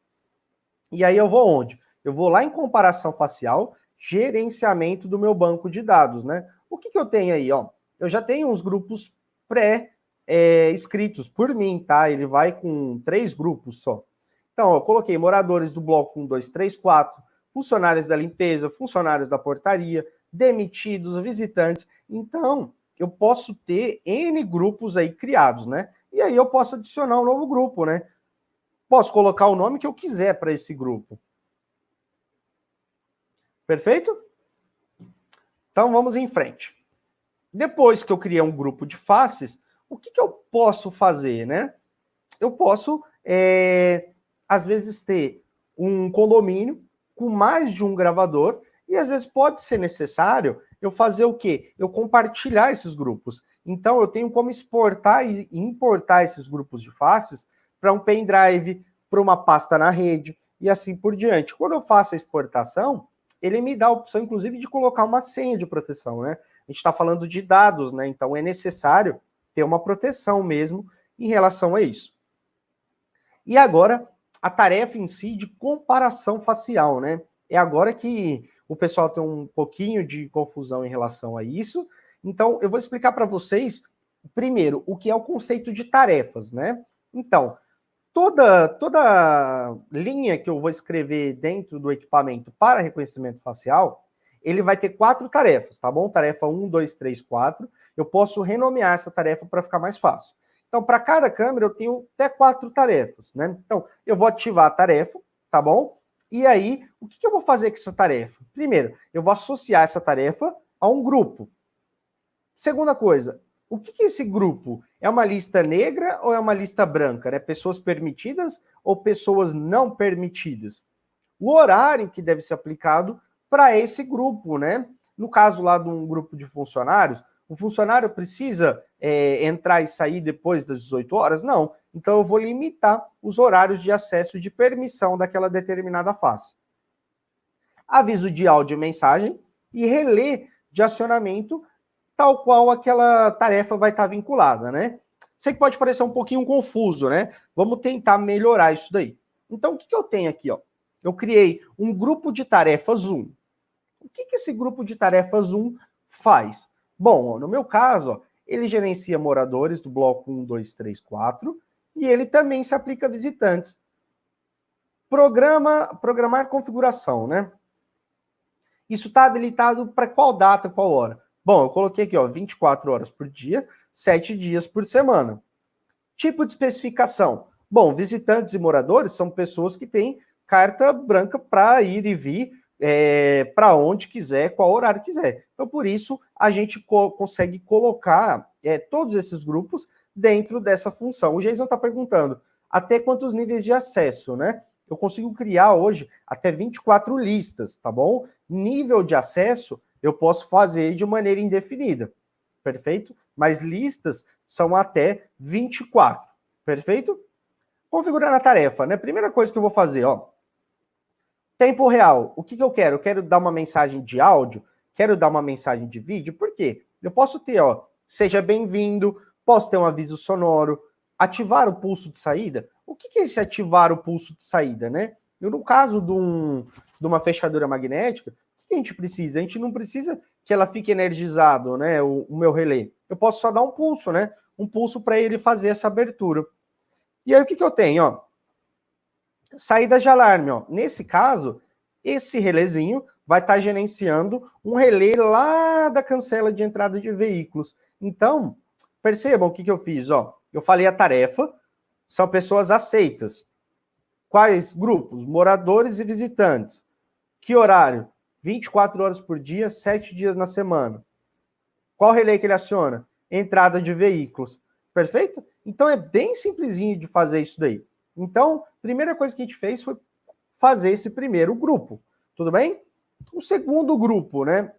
e aí eu vou onde? Eu vou lá em comparação facial, gerenciamento do meu banco de dados, né? O que eu tenho aí? Ó? Eu já tenho uns grupos pré-escritos por mim, tá? Ele vai com 3 grupos só. Então, eu coloquei moradores do bloco 1, 2, 3, 4, funcionários da limpeza, funcionários da portaria, demitidos, visitantes. Então, eu posso ter N grupos aí criados, né? E aí eu posso adicionar um novo grupo, né? Posso colocar o nome que eu quiser para esse grupo. Perfeito? Então, vamos em frente. Depois que eu criei um grupo de faces, o que eu posso fazer, né? Eu posso, às vezes, ter um condomínio com mais de um gravador e, às vezes, pode ser necessário eu fazer o quê? Eu compartilhar esses grupos. Então, eu tenho como exportar e importar esses grupos de faces para um pendrive, para uma pasta na rede e assim por diante. Quando eu faço a exportação, ele me dá a opção, inclusive, de colocar uma senha de proteção, né? A gente está falando de dados, né? Então, é necessário ter uma proteção mesmo em relação a isso. E agora, a tarefa em si de comparação facial, né? É agora que o pessoal tem um pouquinho de confusão em relação a isso. Então, eu vou explicar para vocês, primeiro, o que é o conceito de tarefas, né? Então, toda linha que eu vou escrever dentro do equipamento para reconhecimento facial, ele vai ter 4 tarefas, tá bom? Tarefa 1, 2, 3, 4. Eu posso renomear essa tarefa para ficar mais fácil. Então, para cada câmera, eu tenho até 4 tarefas, né? Então, eu vou ativar a tarefa, tá bom? E aí, o que eu vou fazer com essa tarefa? Primeiro, eu vou associar essa tarefa a um grupo. Segunda coisa, o que é esse grupo? É uma lista negra ou é uma lista branca? Né? Pessoas permitidas ou pessoas não permitidas? O horário que deve ser aplicado para esse grupo, né? No caso lá de um grupo de funcionários, o funcionário precisa entrar e sair depois das 18 horas? Não. Então eu vou limitar os horários de acesso e de permissão daquela determinada face. Aviso de áudio e mensagem e relé de acionamento, tal qual aquela tarefa vai estar vinculada, né? Sei que pode parecer um pouquinho confuso, né? Vamos tentar melhorar isso daí. Então, o que eu tenho aqui, ó? Eu criei um grupo de tarefas 1. O que esse grupo de tarefas 1 faz? Bom, no meu caso, ó, ele gerencia moradores do bloco 1, 2, 3, 4 e ele também se aplica a visitantes. Programar configuração, né? Isso está habilitado para qual data, qual hora? Bom, eu coloquei aqui, ó, 24 horas por dia, 7 dias por semana. Tipo de especificação. Bom, visitantes e moradores são pessoas que têm carta branca para ir e vir para onde quiser, qual horário quiser. Então, por isso, a gente consegue colocar todos esses grupos dentro dessa função. O Jason está perguntando, até quantos níveis de acesso, né? Eu consigo criar hoje até 24 listas, tá bom? Nível de acesso eu posso fazer de maneira indefinida, perfeito? Mas listas são até 24, perfeito? Configurar a tarefa, né? Primeira coisa que eu vou fazer, ó. Tempo real. O que eu quero? Eu quero dar uma mensagem de áudio, quero dar uma mensagem de vídeo, por quê? Eu posso ter, ó, seja bem-vindo, posso ter um aviso sonoro, ativar o pulso de saída. O que é esse ativar o pulso de saída, né? No caso de uma fechadura magnética, o que a gente precisa? A gente não precisa que ela fique energizado, né, o meu relé. Eu posso só dar um pulso, né? Um pulso para ele fazer essa abertura. E aí o que eu tenho, ó? Saída de alarme, ó. Nesse caso, esse relézinho vai estar gerenciando um relé lá da cancela de entrada de veículos. Então, percebam o que eu fiz, ó. Eu falei a tarefa, são pessoas aceitas. Quais grupos? Moradores e visitantes. Que horário? 24 horas por dia, 7 dias na semana. Qual relé que ele aciona? Entrada de veículos. Perfeito? Então é bem simplesinho de fazer isso daí. Então, a primeira coisa que a gente fez foi fazer esse primeiro grupo. Tudo bem? O segundo grupo, né?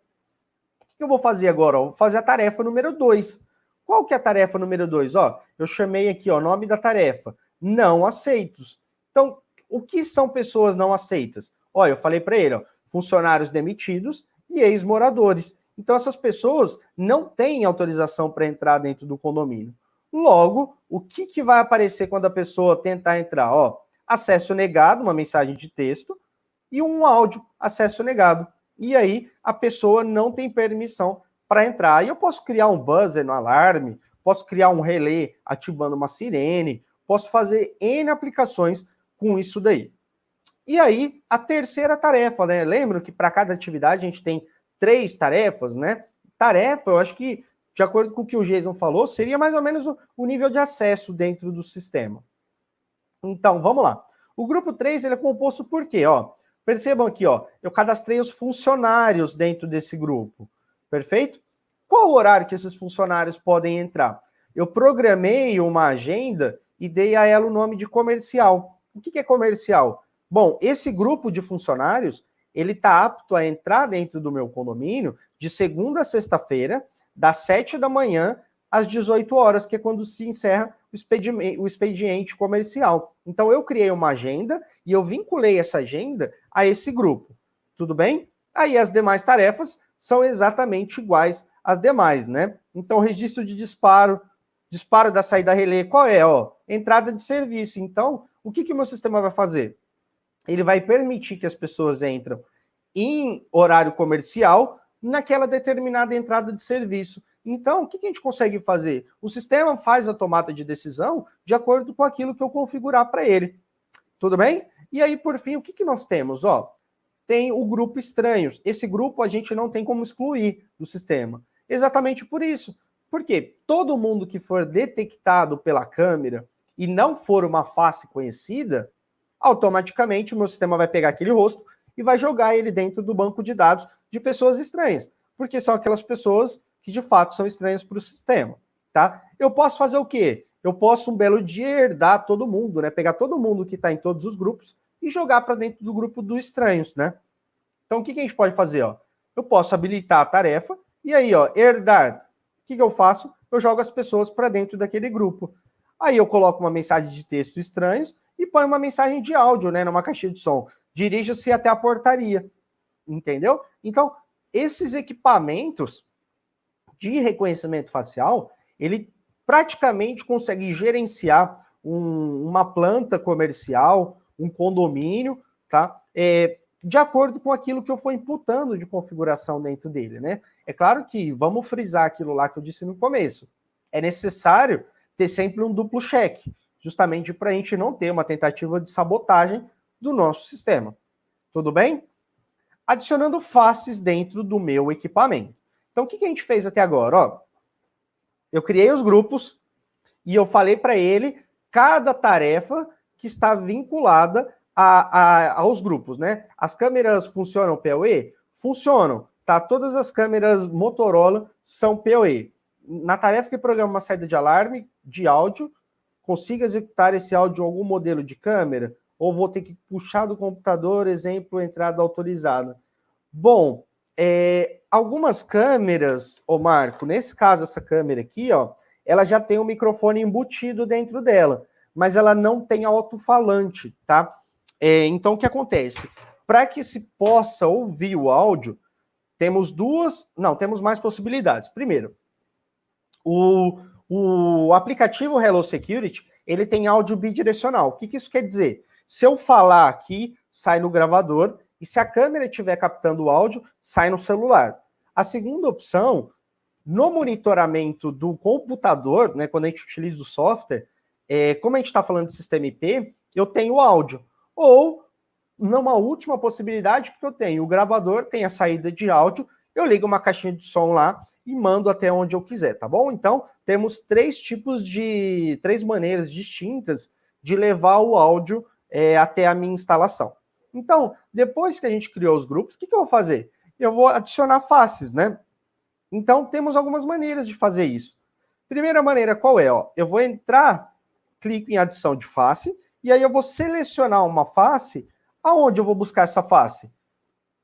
que eu vou fazer agora? Vou fazer a tarefa número 2. Qual que é a tarefa número 2? Eu chamei aqui, nome da tarefa. Não aceitos. Então, o que são pessoas não aceitas? Eu falei para ele, funcionários demitidos e ex-moradores. Então, essas pessoas não têm autorização para entrar dentro do condomínio. Logo, o que vai aparecer quando a pessoa tentar entrar? Acesso negado, uma mensagem de texto, e um áudio, acesso negado. E aí, a pessoa não tem permissão para entrar. Aí eu posso criar um buzzer no alarme, posso criar um relé ativando uma sirene, posso fazer N aplicações com isso daí. E aí, a terceira tarefa, né? Lembra que para cada atividade a gente tem 3 tarefas, né? Tarefa, eu acho que, de acordo com o que o Jason falou, seria mais ou menos o nível de acesso dentro do sistema. Então, vamos lá. O grupo 3, ele é composto por quê? Percebam aqui, eu cadastrei os funcionários dentro desse grupo, perfeito? Qual o horário que esses funcionários podem entrar? Eu programei uma agenda e dei a ela o nome de comercial. O que é comercial? Bom, esse grupo de funcionários, ele está apto a entrar dentro do meu condomínio de segunda a sexta-feira, das 7 da manhã às 18 horas, que é quando se encerra o expediente comercial. Então, eu criei uma agenda e eu vinculei essa agenda a esse grupo. Tudo bem? Aí, as demais tarefas são exatamente iguais às demais, né? Então, registro de disparo da saída relé, qual é? Entrada de serviço. Então, o que o meu sistema vai fazer? Ele vai permitir que as pessoas entrem em horário comercial naquela determinada entrada de serviço. Então, o que a gente consegue fazer? O sistema faz a tomada de decisão de acordo com aquilo que eu configurar para ele. Tudo bem? E aí, por fim, o que nós temos? Tem o grupo estranhos. Esse grupo a gente não tem como excluir do sistema. Exatamente por isso. Porque todo mundo que for detectado pela câmera e não for uma face conhecida, automaticamente o meu sistema vai pegar aquele rosto e vai jogar ele dentro do banco de dados de pessoas estranhas. Porque são aquelas pessoas que de fato são estranhas para o sistema, tá? Eu posso fazer o quê? Eu posso um belo dia herdar todo mundo, né? Pegar todo mundo que está em todos os grupos e jogar para dentro do grupo dos estranhos, né? Então, o que a gente pode fazer? Eu posso habilitar a tarefa e aí, herdar. O que eu faço? Eu jogo as pessoas para dentro daquele grupo. Aí eu coloco uma mensagem de texto estranhos e põe uma mensagem de áudio, né, numa caixinha de som. Dirija-se até a portaria. Entendeu? Então, esses equipamentos de reconhecimento facial, ele praticamente consegue gerenciar uma planta comercial, um condomínio, tá? De acordo com aquilo que eu for imputando de configuração dentro dele, né? É claro que, vamos frisar aquilo lá que eu disse no começo, é necessário ter sempre um duplo cheque, justamente para a gente não ter uma tentativa de sabotagem do nosso sistema. Tudo bem? Adicionando faces dentro do meu equipamento. Então, o que a gente fez até agora? Eu criei os grupos e eu falei para ele cada tarefa que está vinculada aos grupos, né? As câmeras funcionam PoE? Funcionam, tá? Todas as câmeras Motorola são PoE. Na tarefa que programa uma saída de alarme de áudio, consiga executar esse áudio em algum modelo de câmera? Ou vou ter que puxar do computador, exemplo, entrada autorizada? Bom, algumas câmeras, Marco, nesse caso, essa câmera aqui, ela já tem um microfone embutido dentro dela, mas ela não tem alto-falante, tá? Então, o que acontece? Para que se possa ouvir o áudio, temos mais possibilidades. Primeiro, o aplicativo Hello Security, ele tem áudio bidirecional. O que isso quer dizer? Se eu falar aqui, sai no gravador, e se a câmera estiver captando o áudio, sai no celular. A segunda opção, no monitoramento do computador, né, quando a gente utiliza o software, como a gente está falando de sistema IP, eu tenho áudio. Ou, numa última possibilidade que eu tenho, o gravador tem a saída de áudio, eu ligo uma caixinha de som lá e mando até onde eu quiser, tá bom? Então, temos três maneiras distintas de levar o áudio até a minha instalação. Então, depois que a gente criou os grupos, o que eu vou fazer? Eu vou adicionar faces, né? Então, temos algumas maneiras de fazer isso. Primeira maneira, qual é? Eu vou entrar, clico em adição de face, e aí eu vou selecionar uma face. Aonde eu vou buscar essa face?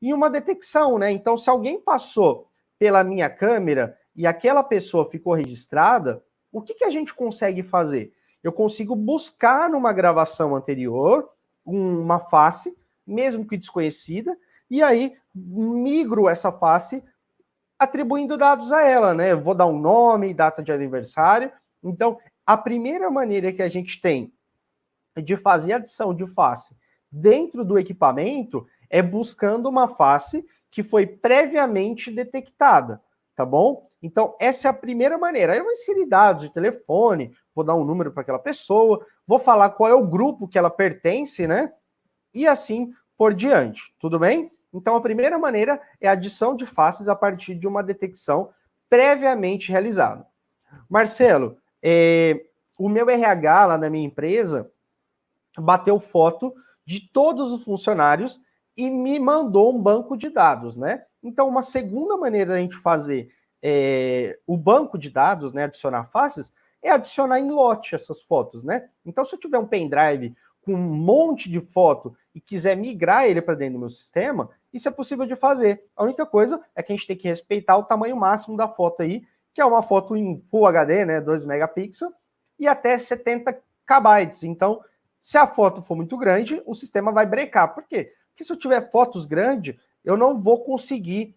Em uma detecção, né? Então, se alguém passou pela minha câmera e aquela pessoa ficou registrada, o que a gente consegue fazer? Eu consigo buscar numa gravação anterior uma face, mesmo que desconhecida, e aí migro essa face atribuindo dados a ela, né? Eu vou dar um nome, data de aniversário. Então, a primeira maneira que a gente tem de fazer adição de face dentro do equipamento é buscando uma face que foi previamente detectada, tá bom? Então, essa é a primeira maneira. Aí eu vou inserir dados de telefone, vou dar um número para aquela pessoa, vou falar qual é o grupo que ela pertence, né? E assim por diante, tudo bem? Então, a primeira maneira é a adição de faces a partir de uma detecção previamente realizada. Marcelo, o meu RH lá na minha empresa bateu foto de todos os funcionários e me mandou um banco de dados, né? Então, uma segunda maneira da gente fazer o banco de dados, né, adicionar faces, é adicionar em lote essas fotos, né? Então, se eu tiver um pendrive com um monte de foto e quiser migrar ele para dentro do meu sistema, isso é possível de fazer. A única coisa é que a gente tem que respeitar o tamanho máximo da foto aí, que é uma foto em Full HD, né, 2 megapixels, e até 70 KB. Então, se a foto for muito grande, o sistema vai brecar. Por quê? Porque se eu tiver fotos grandes, eu não vou conseguir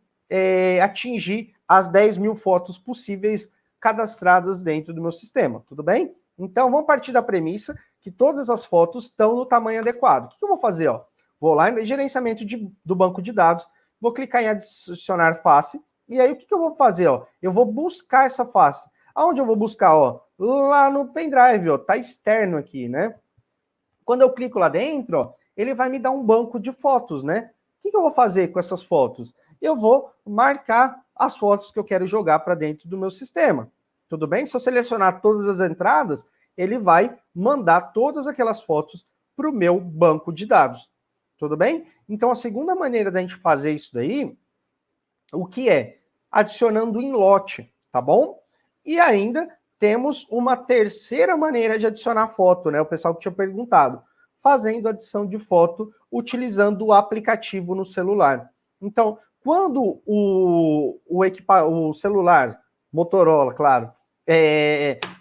atingir as 10 mil fotos possíveis cadastradas dentro do meu sistema, tudo bem? Então, vamos partir da premissa que todas as fotos estão no tamanho adequado. O que eu vou fazer? Ó? Vou lá em gerenciamento do banco de dados, vou clicar em adicionar face, e aí o que eu vou fazer? Ó? Eu vou buscar essa face. Aonde eu vou buscar? Ó? Lá no pendrive, ó, tá externo aqui, né? Quando eu clico lá dentro, ó, ele vai me dar um banco de fotos, né? O que eu vou fazer com essas fotos? Eu vou marcar as fotos que eu quero jogar para dentro do meu sistema. Tudo bem? Se eu selecionar todas as entradas, ele vai mandar todas aquelas fotos para o meu banco de dados. Tudo bem? Então, a segunda maneira da gente fazer isso daí, o que é? Adicionando em lote, tá bom? E ainda temos uma terceira maneira de adicionar foto, né? O pessoal que tinha perguntado. Fazendo adição de foto utilizando o aplicativo no celular. Então, quando o celular, Motorola, claro,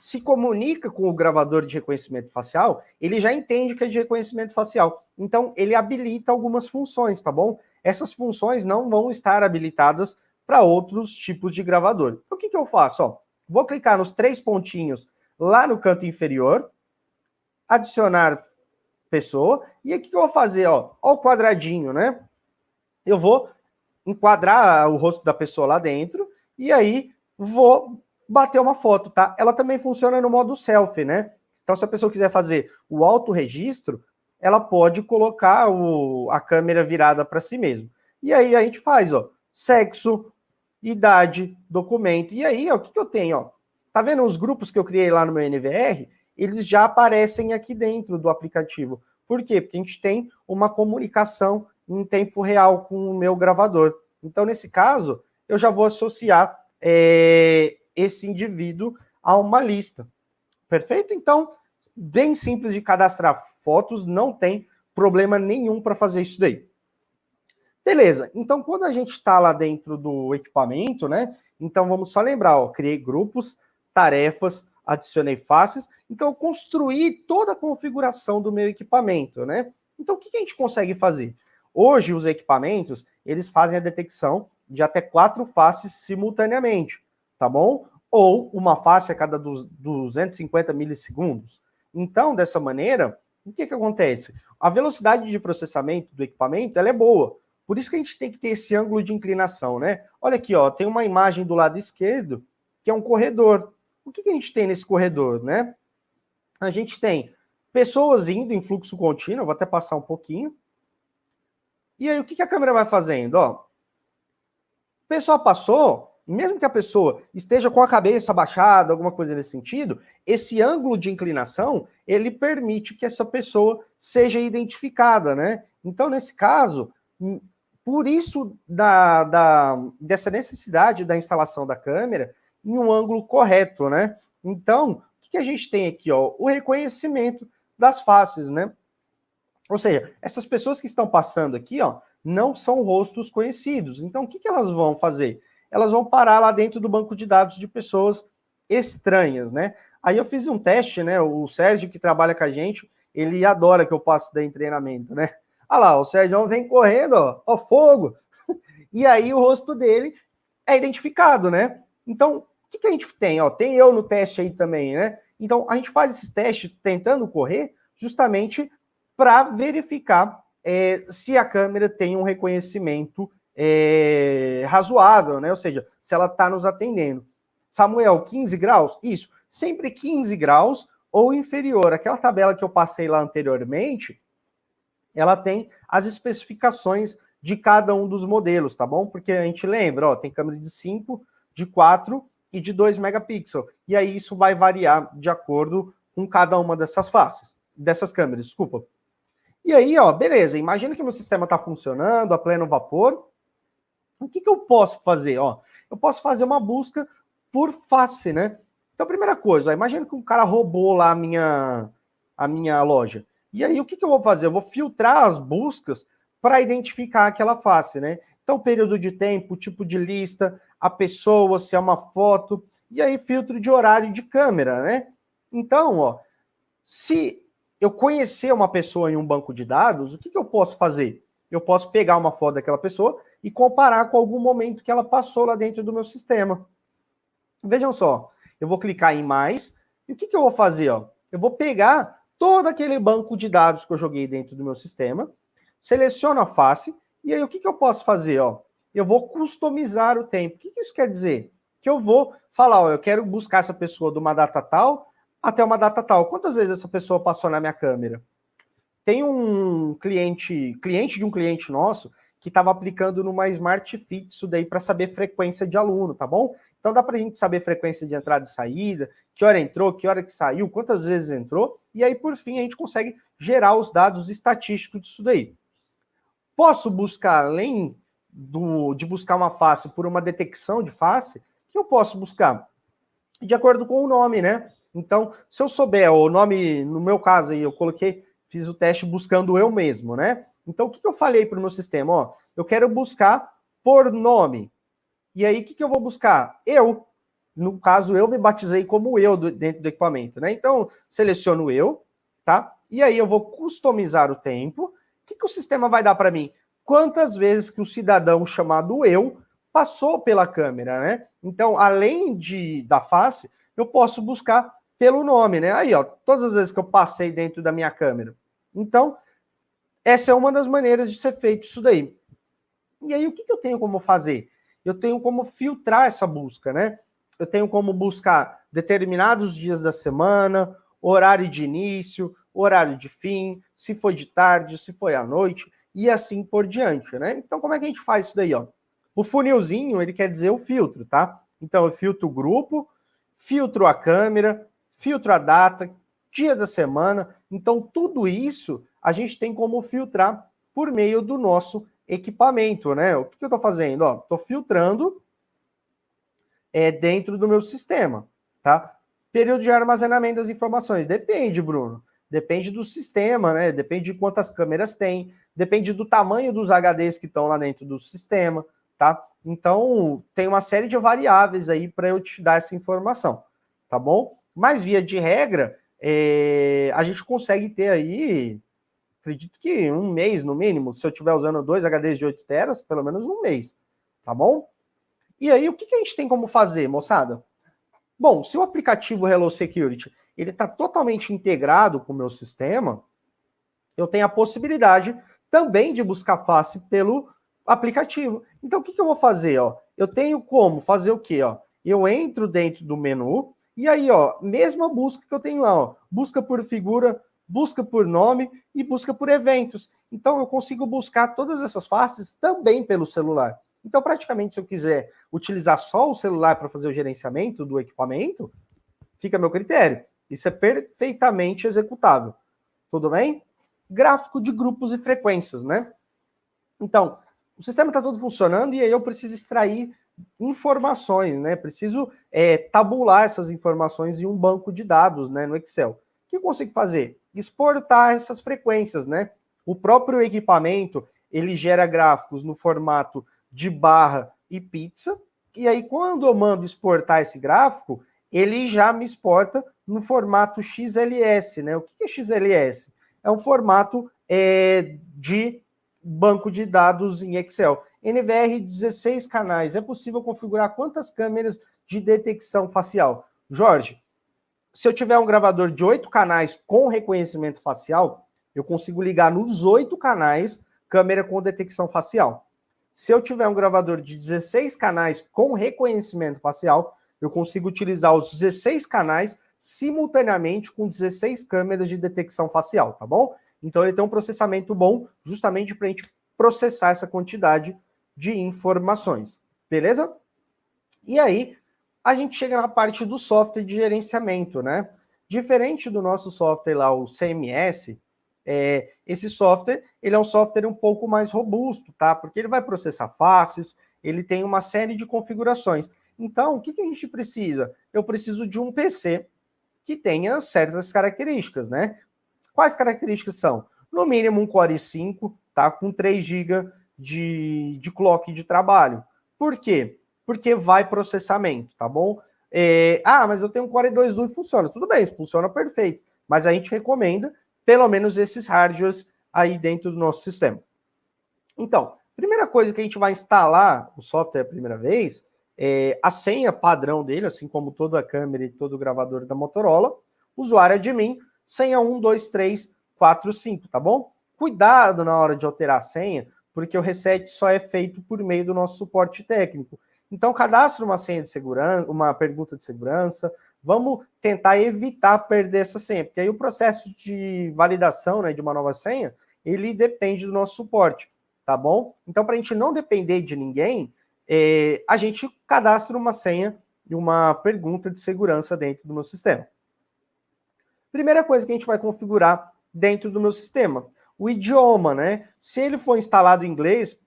se comunica com o gravador de reconhecimento facial, ele já entende que é de reconhecimento facial. Então, ele habilita algumas funções, tá bom? Essas funções não vão estar habilitadas para outros tipos de gravador. Então, o que eu faço? Ó, vou clicar nos 3 pontinhos lá no canto inferior, adicionar pessoa, e aí o que eu vou fazer? Ó o quadradinho, né? Eu vou enquadrar o rosto da pessoa lá dentro, e aí vou bater uma foto, tá? Ela também funciona no modo selfie, né? Então, se a pessoa quiser fazer o autorregistro, ela pode colocar a câmera virada para si mesmo. E aí a gente faz, ó, sexo, idade, documento. E aí, ó, o que eu tenho? Ó? Tá vendo os grupos que eu criei lá no meu NVR? Eles já aparecem aqui dentro do aplicativo. Por quê? Porque a gente tem uma comunicação em tempo real com o meu gravador. Então, nesse caso, eu já vou associar esse indivíduo a uma lista. Perfeito? Então, bem simples de cadastrar fotos, não tem problema nenhum para fazer isso daí. Beleza, então quando a gente está lá dentro do equipamento, né? Então vamos só lembrar, ó, criei grupos, tarefas, adicionei faces, então eu construí toda a configuração do meu equipamento, né? Então o que a gente consegue fazer? Hoje os equipamentos, eles fazem a detecção de até 4 faces simultaneamente, tá bom? Ou uma face a cada 250 milissegundos. Então, dessa maneira, o que acontece? A velocidade de processamento do equipamento, ela é boa. Por isso que a gente tem que ter esse ângulo de inclinação, né? Olha aqui, ó, tem uma imagem do lado esquerdo, que é um corredor. O que a gente tem nesse corredor, né? A gente tem pessoas indo em fluxo contínuo, vou até passar um pouquinho. E aí, o que a câmera vai fazendo? Ó, a pessoa passou, mesmo que a pessoa esteja com a cabeça abaixada, alguma coisa nesse sentido, esse ângulo de inclinação, ele permite que essa pessoa seja identificada, né? Então, nesse caso, por isso dessa necessidade da instalação da câmera em um ângulo correto, né? Então, o que a gente tem aqui? Ó, o reconhecimento das faces, né? Ou seja, essas pessoas que estão passando aqui, ó, não são rostos conhecidos. Então, o que elas vão fazer? elas vão parar lá dentro do banco de dados de pessoas estranhas, né? Aí eu fiz um teste, né? O Sérgio, que trabalha com a gente, ele adora que eu passe daí em treinamento, né? Olha lá, o Sérgio vem correndo, ó fogo. E aí o rosto dele é identificado, né? Então, o que a gente tem? Ó, tem eu no teste aí também, né? Então, a gente faz esses testes tentando correr justamente para verificar se a câmera tem um reconhecimento razoável, né? Ou seja, se ela está nos atendendo. Samuel, 15 graus? Isso. Sempre 15 graus ou inferior. Aquela tabela que eu passei lá anteriormente, ela tem as especificações de cada um dos modelos, tá bom? Porque a gente lembra, ó, tem câmera de 5, de 4 e de 2 megapixels. E aí isso vai variar de acordo com cada uma dessas faces, dessas câmeras, desculpa. E aí, ó, beleza, imagina que meu sistema está funcionando a pleno vapor. O que eu posso fazer? Ó, eu posso fazer uma busca por face, né? Então, primeira coisa, ó, imagina que um cara roubou lá a minha loja. E aí, o que eu vou fazer? Eu vou filtrar as buscas para identificar aquela face, né? Então, período de tempo, tipo de lista, a pessoa, se é uma foto, e aí filtro de horário de câmera, né? Então, ó, se eu conhecer uma pessoa em um banco de dados, o que eu posso fazer? Eu posso pegar uma foto daquela pessoa e comparar com algum momento que ela passou lá dentro do meu sistema. Vejam só, eu vou clicar em mais, e o que eu vou fazer? Ó? Eu vou pegar todo aquele banco de dados que eu joguei dentro do meu sistema, seleciono a face, e aí o que eu posso fazer? Ó? Eu vou customizar o tempo. O que isso quer dizer? Que eu vou falar, ó, eu quero buscar essa pessoa de uma data tal até uma data tal. Quantas vezes essa pessoa passou na minha câmera? Tem um cliente de um cliente nosso, que estava aplicando numa Smart Fit isso daí para saber frequência de aluno, tá bom? Então dá para a gente saber frequência de entrada e saída, que hora entrou, que hora que saiu, quantas vezes entrou, e aí por fim a gente consegue gerar os dados estatísticos disso daí. Posso buscar, além de buscar uma face por uma detecção de face, que eu posso buscar? De acordo com o nome, né? Então, se eu souber o nome, no meu caso aí, eu coloquei, fiz o teste buscando eu mesmo, né? Então, o que eu falei para o meu sistema? Ó, eu quero buscar por nome. E aí, o que eu vou buscar? Eu. No caso, eu me batizei como eu dentro do equipamento, né? Então, seleciono eu, tá? E aí eu vou customizar o tempo. O que o sistema vai dar para mim? Quantas vezes que o cidadão chamado eu passou pela câmera, né? Então, além da face, eu posso buscar pelo nome, né? Aí, ó, todas as vezes que eu passei dentro da minha câmera. Então, essa é uma das maneiras de ser feito isso daí. E aí, o que eu tenho como fazer? Eu tenho como filtrar essa busca, né? Eu tenho como buscar determinados dias da semana, horário de início, horário de fim, se foi de tarde, se foi à noite, e assim por diante, né? Então, como é que a gente faz isso daí, ó? O funilzinho, ele quer dizer o filtro, tá? Então, eu filtro o grupo, filtro a câmera, filtro a data, dia da semana. Então, tudo isso a gente tem como filtrar por meio do nosso equipamento, né? O que eu estou fazendo? Estou filtrando dentro do meu sistema, tá? Período de armazenamento das informações. Depende, Bruno. Depende do sistema, né? Depende de quantas câmeras tem, depende do tamanho dos HDs que estão lá dentro do sistema, tá? Então, tem uma série de variáveis aí para eu te dar essa informação, tá bom? Mas, via de regra, a gente consegue ter aí, acredito que um mês no mínimo, se eu estiver usando 2 HDs de 8 teras, pelo menos um mês, tá bom? E aí, o que a gente tem como fazer, moçada? Bom, se o aplicativo Hello Security ele está totalmente integrado com o meu sistema, eu tenho a possibilidade também de buscar face pelo aplicativo. Então, o que eu vou fazer? Ó? Eu tenho como fazer o quê? Ó? Eu entro dentro do menu e aí, ó, mesma busca que eu tenho lá, ó, busca por figura, busca por nome e busca por eventos. Então, eu consigo buscar todas essas faces também pelo celular. Então, praticamente, se eu quiser utilizar só o celular para fazer o gerenciamento do equipamento, fica a meu critério. Isso é perfeitamente executável. Tudo bem? Gráfico de grupos e frequências, né? Então, o sistema está todo funcionando e aí eu preciso extrair informações, né? Preciso tabular essas informações em um banco de dados, né? No Excel. O que eu consigo fazer? Exportar essas frequências, né? O próprio equipamento, ele gera gráficos no formato de barra e pizza, E aí, quando eu mando exportar esse gráfico, ele já me exporta no formato XLS, né? O que é XLS? É um formato de banco de dados em Excel. NVR 16 canais. É possível configurar quantas câmeras de detecção facial? Jorge, se eu tiver um gravador de 8 canais com reconhecimento facial, eu consigo ligar nos 8 canais câmera com detecção facial. Se eu tiver um gravador de 16 canais com reconhecimento facial, eu consigo utilizar os 16 canais simultaneamente com 16 câmeras de detecção facial, tá bom? Então ele tem um processamento bom justamente para a gente processar essa quantidade de informações, beleza? E aí, a gente chega na parte do software de gerenciamento, né? Diferente do nosso software lá, o CMS, esse software, ele é um software um pouco mais robusto, tá? Porque ele vai processar faces, ele tem uma série de configurações. Então, o que a gente precisa? Eu preciso de um PC que tenha certas características, né? Quais características são? No mínimo um Core i5, tá? Com 3 GB de clock de trabalho. Por quê? Porque vai processamento, tá bom? Mas eu tenho um Core i2 Duo e funciona. Tudo bem, funciona perfeito. Mas a gente recomenda pelo menos esses hardwares aí dentro do nosso sistema. Então, primeira coisa que a gente vai instalar o software a primeira vez, a senha padrão dele, assim como toda a câmera e todo o gravador da Motorola, usuário admin, senha 1, 2, 3, 4, 5, tá bom? Cuidado na hora de alterar a senha, porque o reset só é feito por meio do nosso suporte técnico. Então, cadastre uma senha de segurança, uma pergunta de segurança. Vamos tentar evitar perder essa senha, porque aí o processo de validação, né, de uma nova senha, ele depende do nosso suporte, tá bom? Então, para a gente não depender de ninguém, a gente cadastra uma senha e uma pergunta de segurança dentro do meu sistema. Primeira coisa que a gente vai configurar dentro do meu sistema, o idioma, né? Se ele for instalado em inglês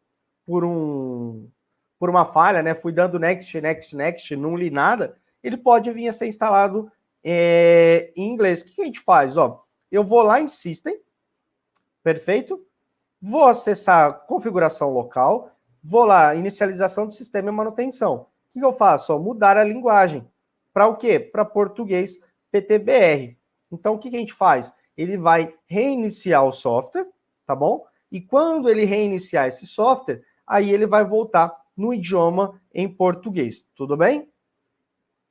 por uma falha, né? Fui dando next, next, next, não li nada, ele pode vir a ser instalado em inglês. O que a gente faz? Ó, eu vou lá em System, perfeito? Vou acessar configuração local, vou lá, inicialização do sistema e manutenção. O que eu faço? Ó, mudar a linguagem. Para o quê? Para português PTBR. Então, o que a gente faz? Ele vai reiniciar o software, tá bom? E quando ele reiniciar esse software, aí ele vai voltar no idioma em português. Tudo bem?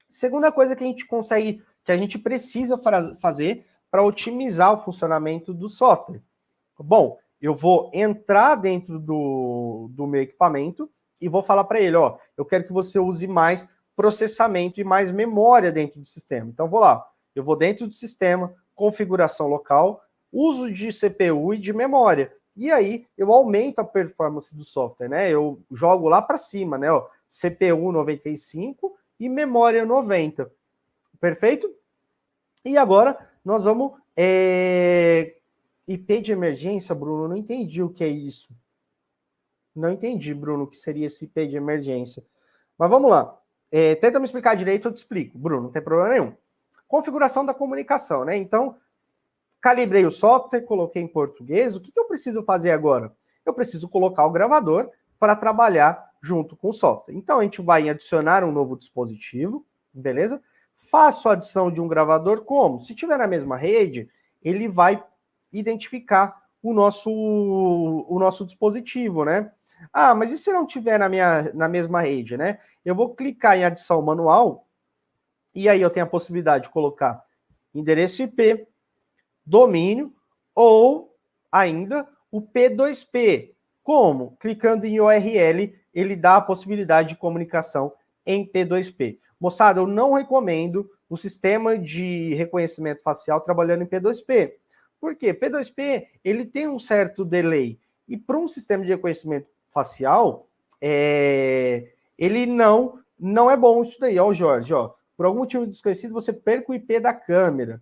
Segunda coisa que a gente consegue, que a gente precisa fazer para otimizar o funcionamento do software. Bom, eu vou entrar dentro do meu equipamento e vou falar para ele, ó, eu quero que você use mais processamento e mais memória dentro do sistema. Então, vou lá, eu vou dentro do sistema, configuração local, uso de CPU e de memória. E aí, eu aumento a performance do software, né? Eu jogo lá para cima, né? Ó, CPU 95 e memória 90. Perfeito? E agora, nós vamos... IP de emergência, Bruno, não entendi o que é isso. Não entendi, Bruno, o que seria esse IP de emergência. Mas vamos lá. Tenta me explicar direito, eu te explico. Bruno, não tem problema nenhum. Configuração da comunicação, né? Então, calibrei o software, coloquei em português. O que eu preciso fazer agora? Eu preciso colocar o gravador para trabalhar junto com o software. Então, a gente vai adicionar um novo dispositivo, beleza? Faço a adição de um gravador como? Se tiver na mesma rede, ele vai identificar o nosso dispositivo, né? Ah, mas e se não tiver na mesma rede, né? Eu vou clicar em adição manual e aí eu tenho a possibilidade de colocar endereço IP, domínio ou ainda o P2P. Como? Clicando em URL, ele dá a possibilidade de comunicação em P2P. Moçada, eu não recomendo o sistema de reconhecimento facial trabalhando em P2P. Por quê? P2P, ele tem um certo delay. E para um sistema de reconhecimento facial, ele não é bom isso daí. Ó, Jorge, ó, por algum motivo desconhecido, você perca o IP da câmera.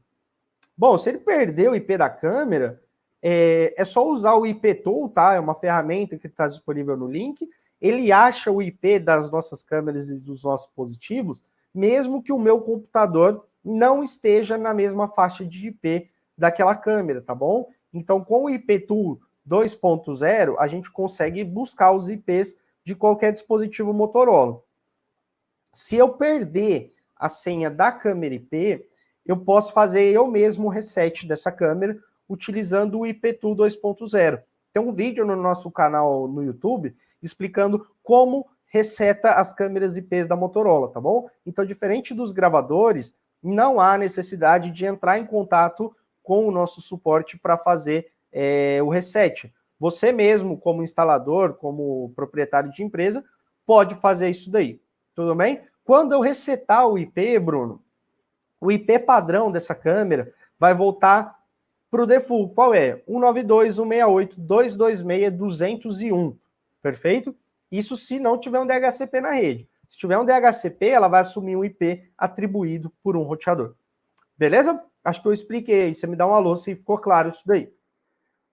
Bom, se ele perdeu o IP da câmera, é só usar o IP Tool, tá? É uma ferramenta que está disponível no link. Ele acha o IP das nossas câmeras e dos nossos dispositivos, mesmo que o meu computador não esteja na mesma faixa de IP daquela câmera, tá bom? Então, com o IP Tool 2.0, a gente consegue buscar os IPs de qualquer dispositivo Motorola. Se eu perder a senha da câmera IP, eu posso fazer eu mesmo o reset dessa câmera utilizando o IPTool 2.0. Tem um vídeo no nosso canal no YouTube explicando como reseta as câmeras IPs da Motorola, tá bom? Então, diferente dos gravadores, não há necessidade de entrar em contato com o nosso suporte para fazer o reset. Você mesmo, como instalador, como proprietário de empresa, pode fazer isso daí. Tudo bem? Quando eu resetar o IP, Bruno, o IP padrão dessa câmera vai voltar para o default. Qual é? 192.168.226.201. Perfeito? Isso se não tiver um DHCP na rede. Se tiver um DHCP, ela vai assumir um IP atribuído por um roteador. Beleza? Acho que eu expliquei. Você me dá um alô se ficou claro isso daí.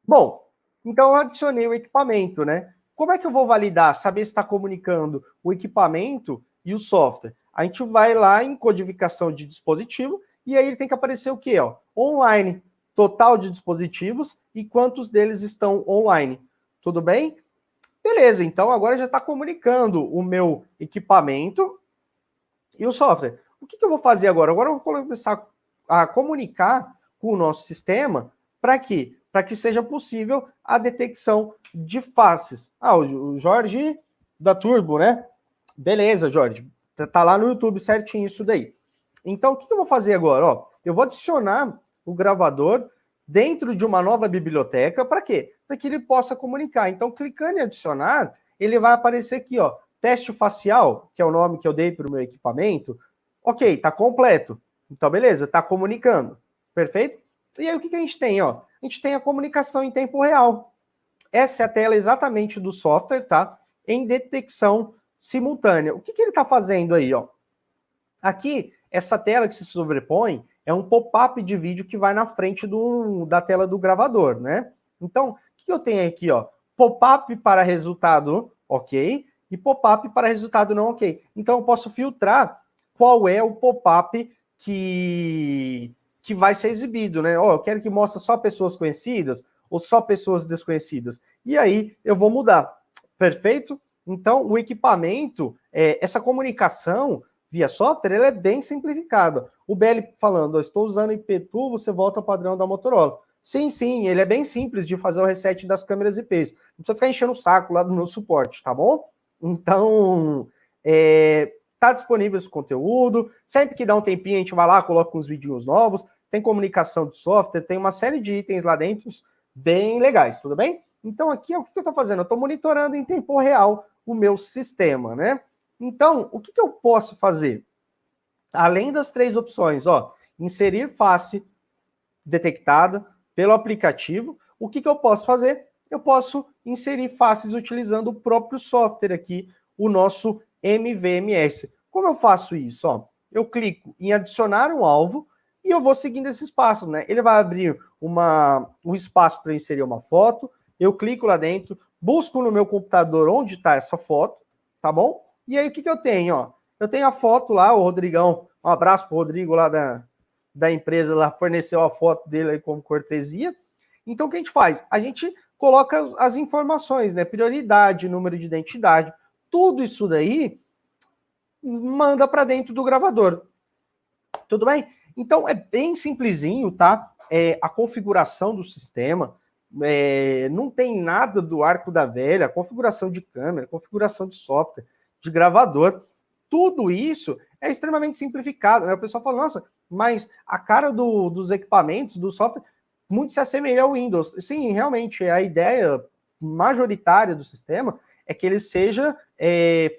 Bom, então eu adicionei o equipamento, né? Como é que eu vou validar, saber se está comunicando o equipamento e o software? A gente vai lá em codificação de dispositivo e aí ele tem que aparecer o quê? Ó? Online, total de dispositivos e quantos deles estão online. Tudo bem? Beleza, então agora já está comunicando o meu equipamento e o software. O que eu vou fazer agora? Agora eu vou começar a comunicar com o nosso sistema para quê? Para que seja possível a detecção de faces. Ah, o Jorge da Turbo, né? Beleza, Jorge. Tá lá no YouTube certinho isso daí. Então, o que eu vou fazer agora? Ó, eu vou adicionar o gravador dentro de uma nova biblioteca. Para quê? Para que ele possa comunicar. Então, clicando em adicionar, ele vai aparecer aqui, ó, teste facial, que é o nome que eu dei para o meu equipamento. Ok, está completo. Então, beleza, está comunicando. Perfeito? E aí, o que a gente tem? Ó? A gente tem a comunicação em tempo real. Essa é a tela exatamente do software, tá? Em detecção simultânea. O que ele está fazendo aí? Ó? Aqui, essa tela que se sobrepõe é um pop-up de vídeo que vai na frente da tela do gravador, né? Então, o que eu tenho aqui? Ó? Pop-up para resultado ok e pop-up para resultado não ok. Então, eu posso filtrar qual é o pop-up que vai ser exibido, né? Ó, eu quero que mostre só pessoas conhecidas ou só pessoas desconhecidas. E aí, eu vou mudar. Perfeito? Então, o equipamento, essa comunicação via software, ela é bem simplificada. O BL falando, estou usando IPTool, você volta ao padrão da Motorola. Sim, ele é bem simples de fazer o reset das câmeras IPs. Não precisa ficar enchendo o saco lá do meu suporte, tá bom? Então, tá disponível esse conteúdo. Sempre que dá um tempinho, a gente vai lá, coloca uns vídeos novos. Tem comunicação de software, tem uma série de itens lá dentro bem legais, tudo bem? Então, aqui, o que eu estou fazendo? Eu estou monitorando em tempo real o meu sistema, né? Então, o que eu posso fazer? Além das 3 opções, ó, inserir face detectada pelo aplicativo, o que eu posso fazer? Eu posso inserir faces utilizando o próprio software aqui, o nosso MVMS. Como eu faço isso? Ó, eu clico em adicionar um alvo e eu vou seguindo esses passos, né? Ele vai abrir um espaço para inserir uma foto, eu clico lá dentro, busco no meu computador onde está essa foto, tá bom? E aí, o que eu tenho? Ó? Eu tenho a foto lá, o Rodrigão, um abraço para o Rodrigo lá da empresa, lá forneceu a foto dele aí como cortesia. Então, o que a gente faz? A gente coloca as informações, né? Prioridade, número de identidade, tudo isso daí manda para dentro do gravador. Tudo bem? Então, é bem simplesinho, tá? A configuração do sistema, não tem nada do arco da velha, configuração de câmera, configuração de software, de gravador, tudo isso é extremamente simplificado, né? O pessoal fala, nossa, mas a cara dos equipamentos, do software, muito se assemelha ao Windows. Sim, realmente, a ideia majoritária do sistema é que ele seja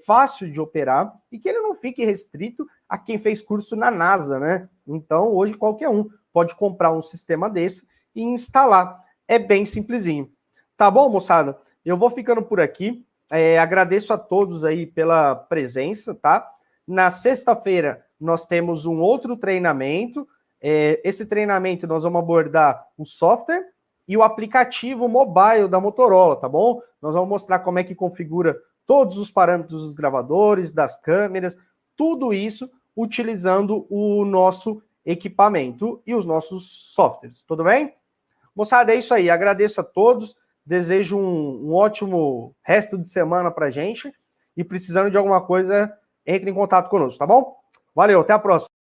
fácil de operar e que ele não fique restrito a quem fez curso na NASA, né? Então, hoje, qualquer um pode comprar um sistema desse e instalar. É bem simplesinho. Tá bom, moçada? Eu vou ficando por aqui. Agradeço a todos aí pela presença, tá? Na sexta-feira, nós temos um outro treinamento. Esse treinamento nós vamos abordar o software e o aplicativo mobile da Motorola, tá bom? Nós vamos mostrar como é que configura todos os parâmetros dos gravadores, das câmeras, tudo isso utilizando o nosso equipamento e os nossos softwares, tudo bem? Moçada, é isso aí. Agradeço a todos. Desejo um ótimo resto de semana pra gente. E precisando de alguma coisa, entre em contato conosco, tá bom? Valeu, até a próxima.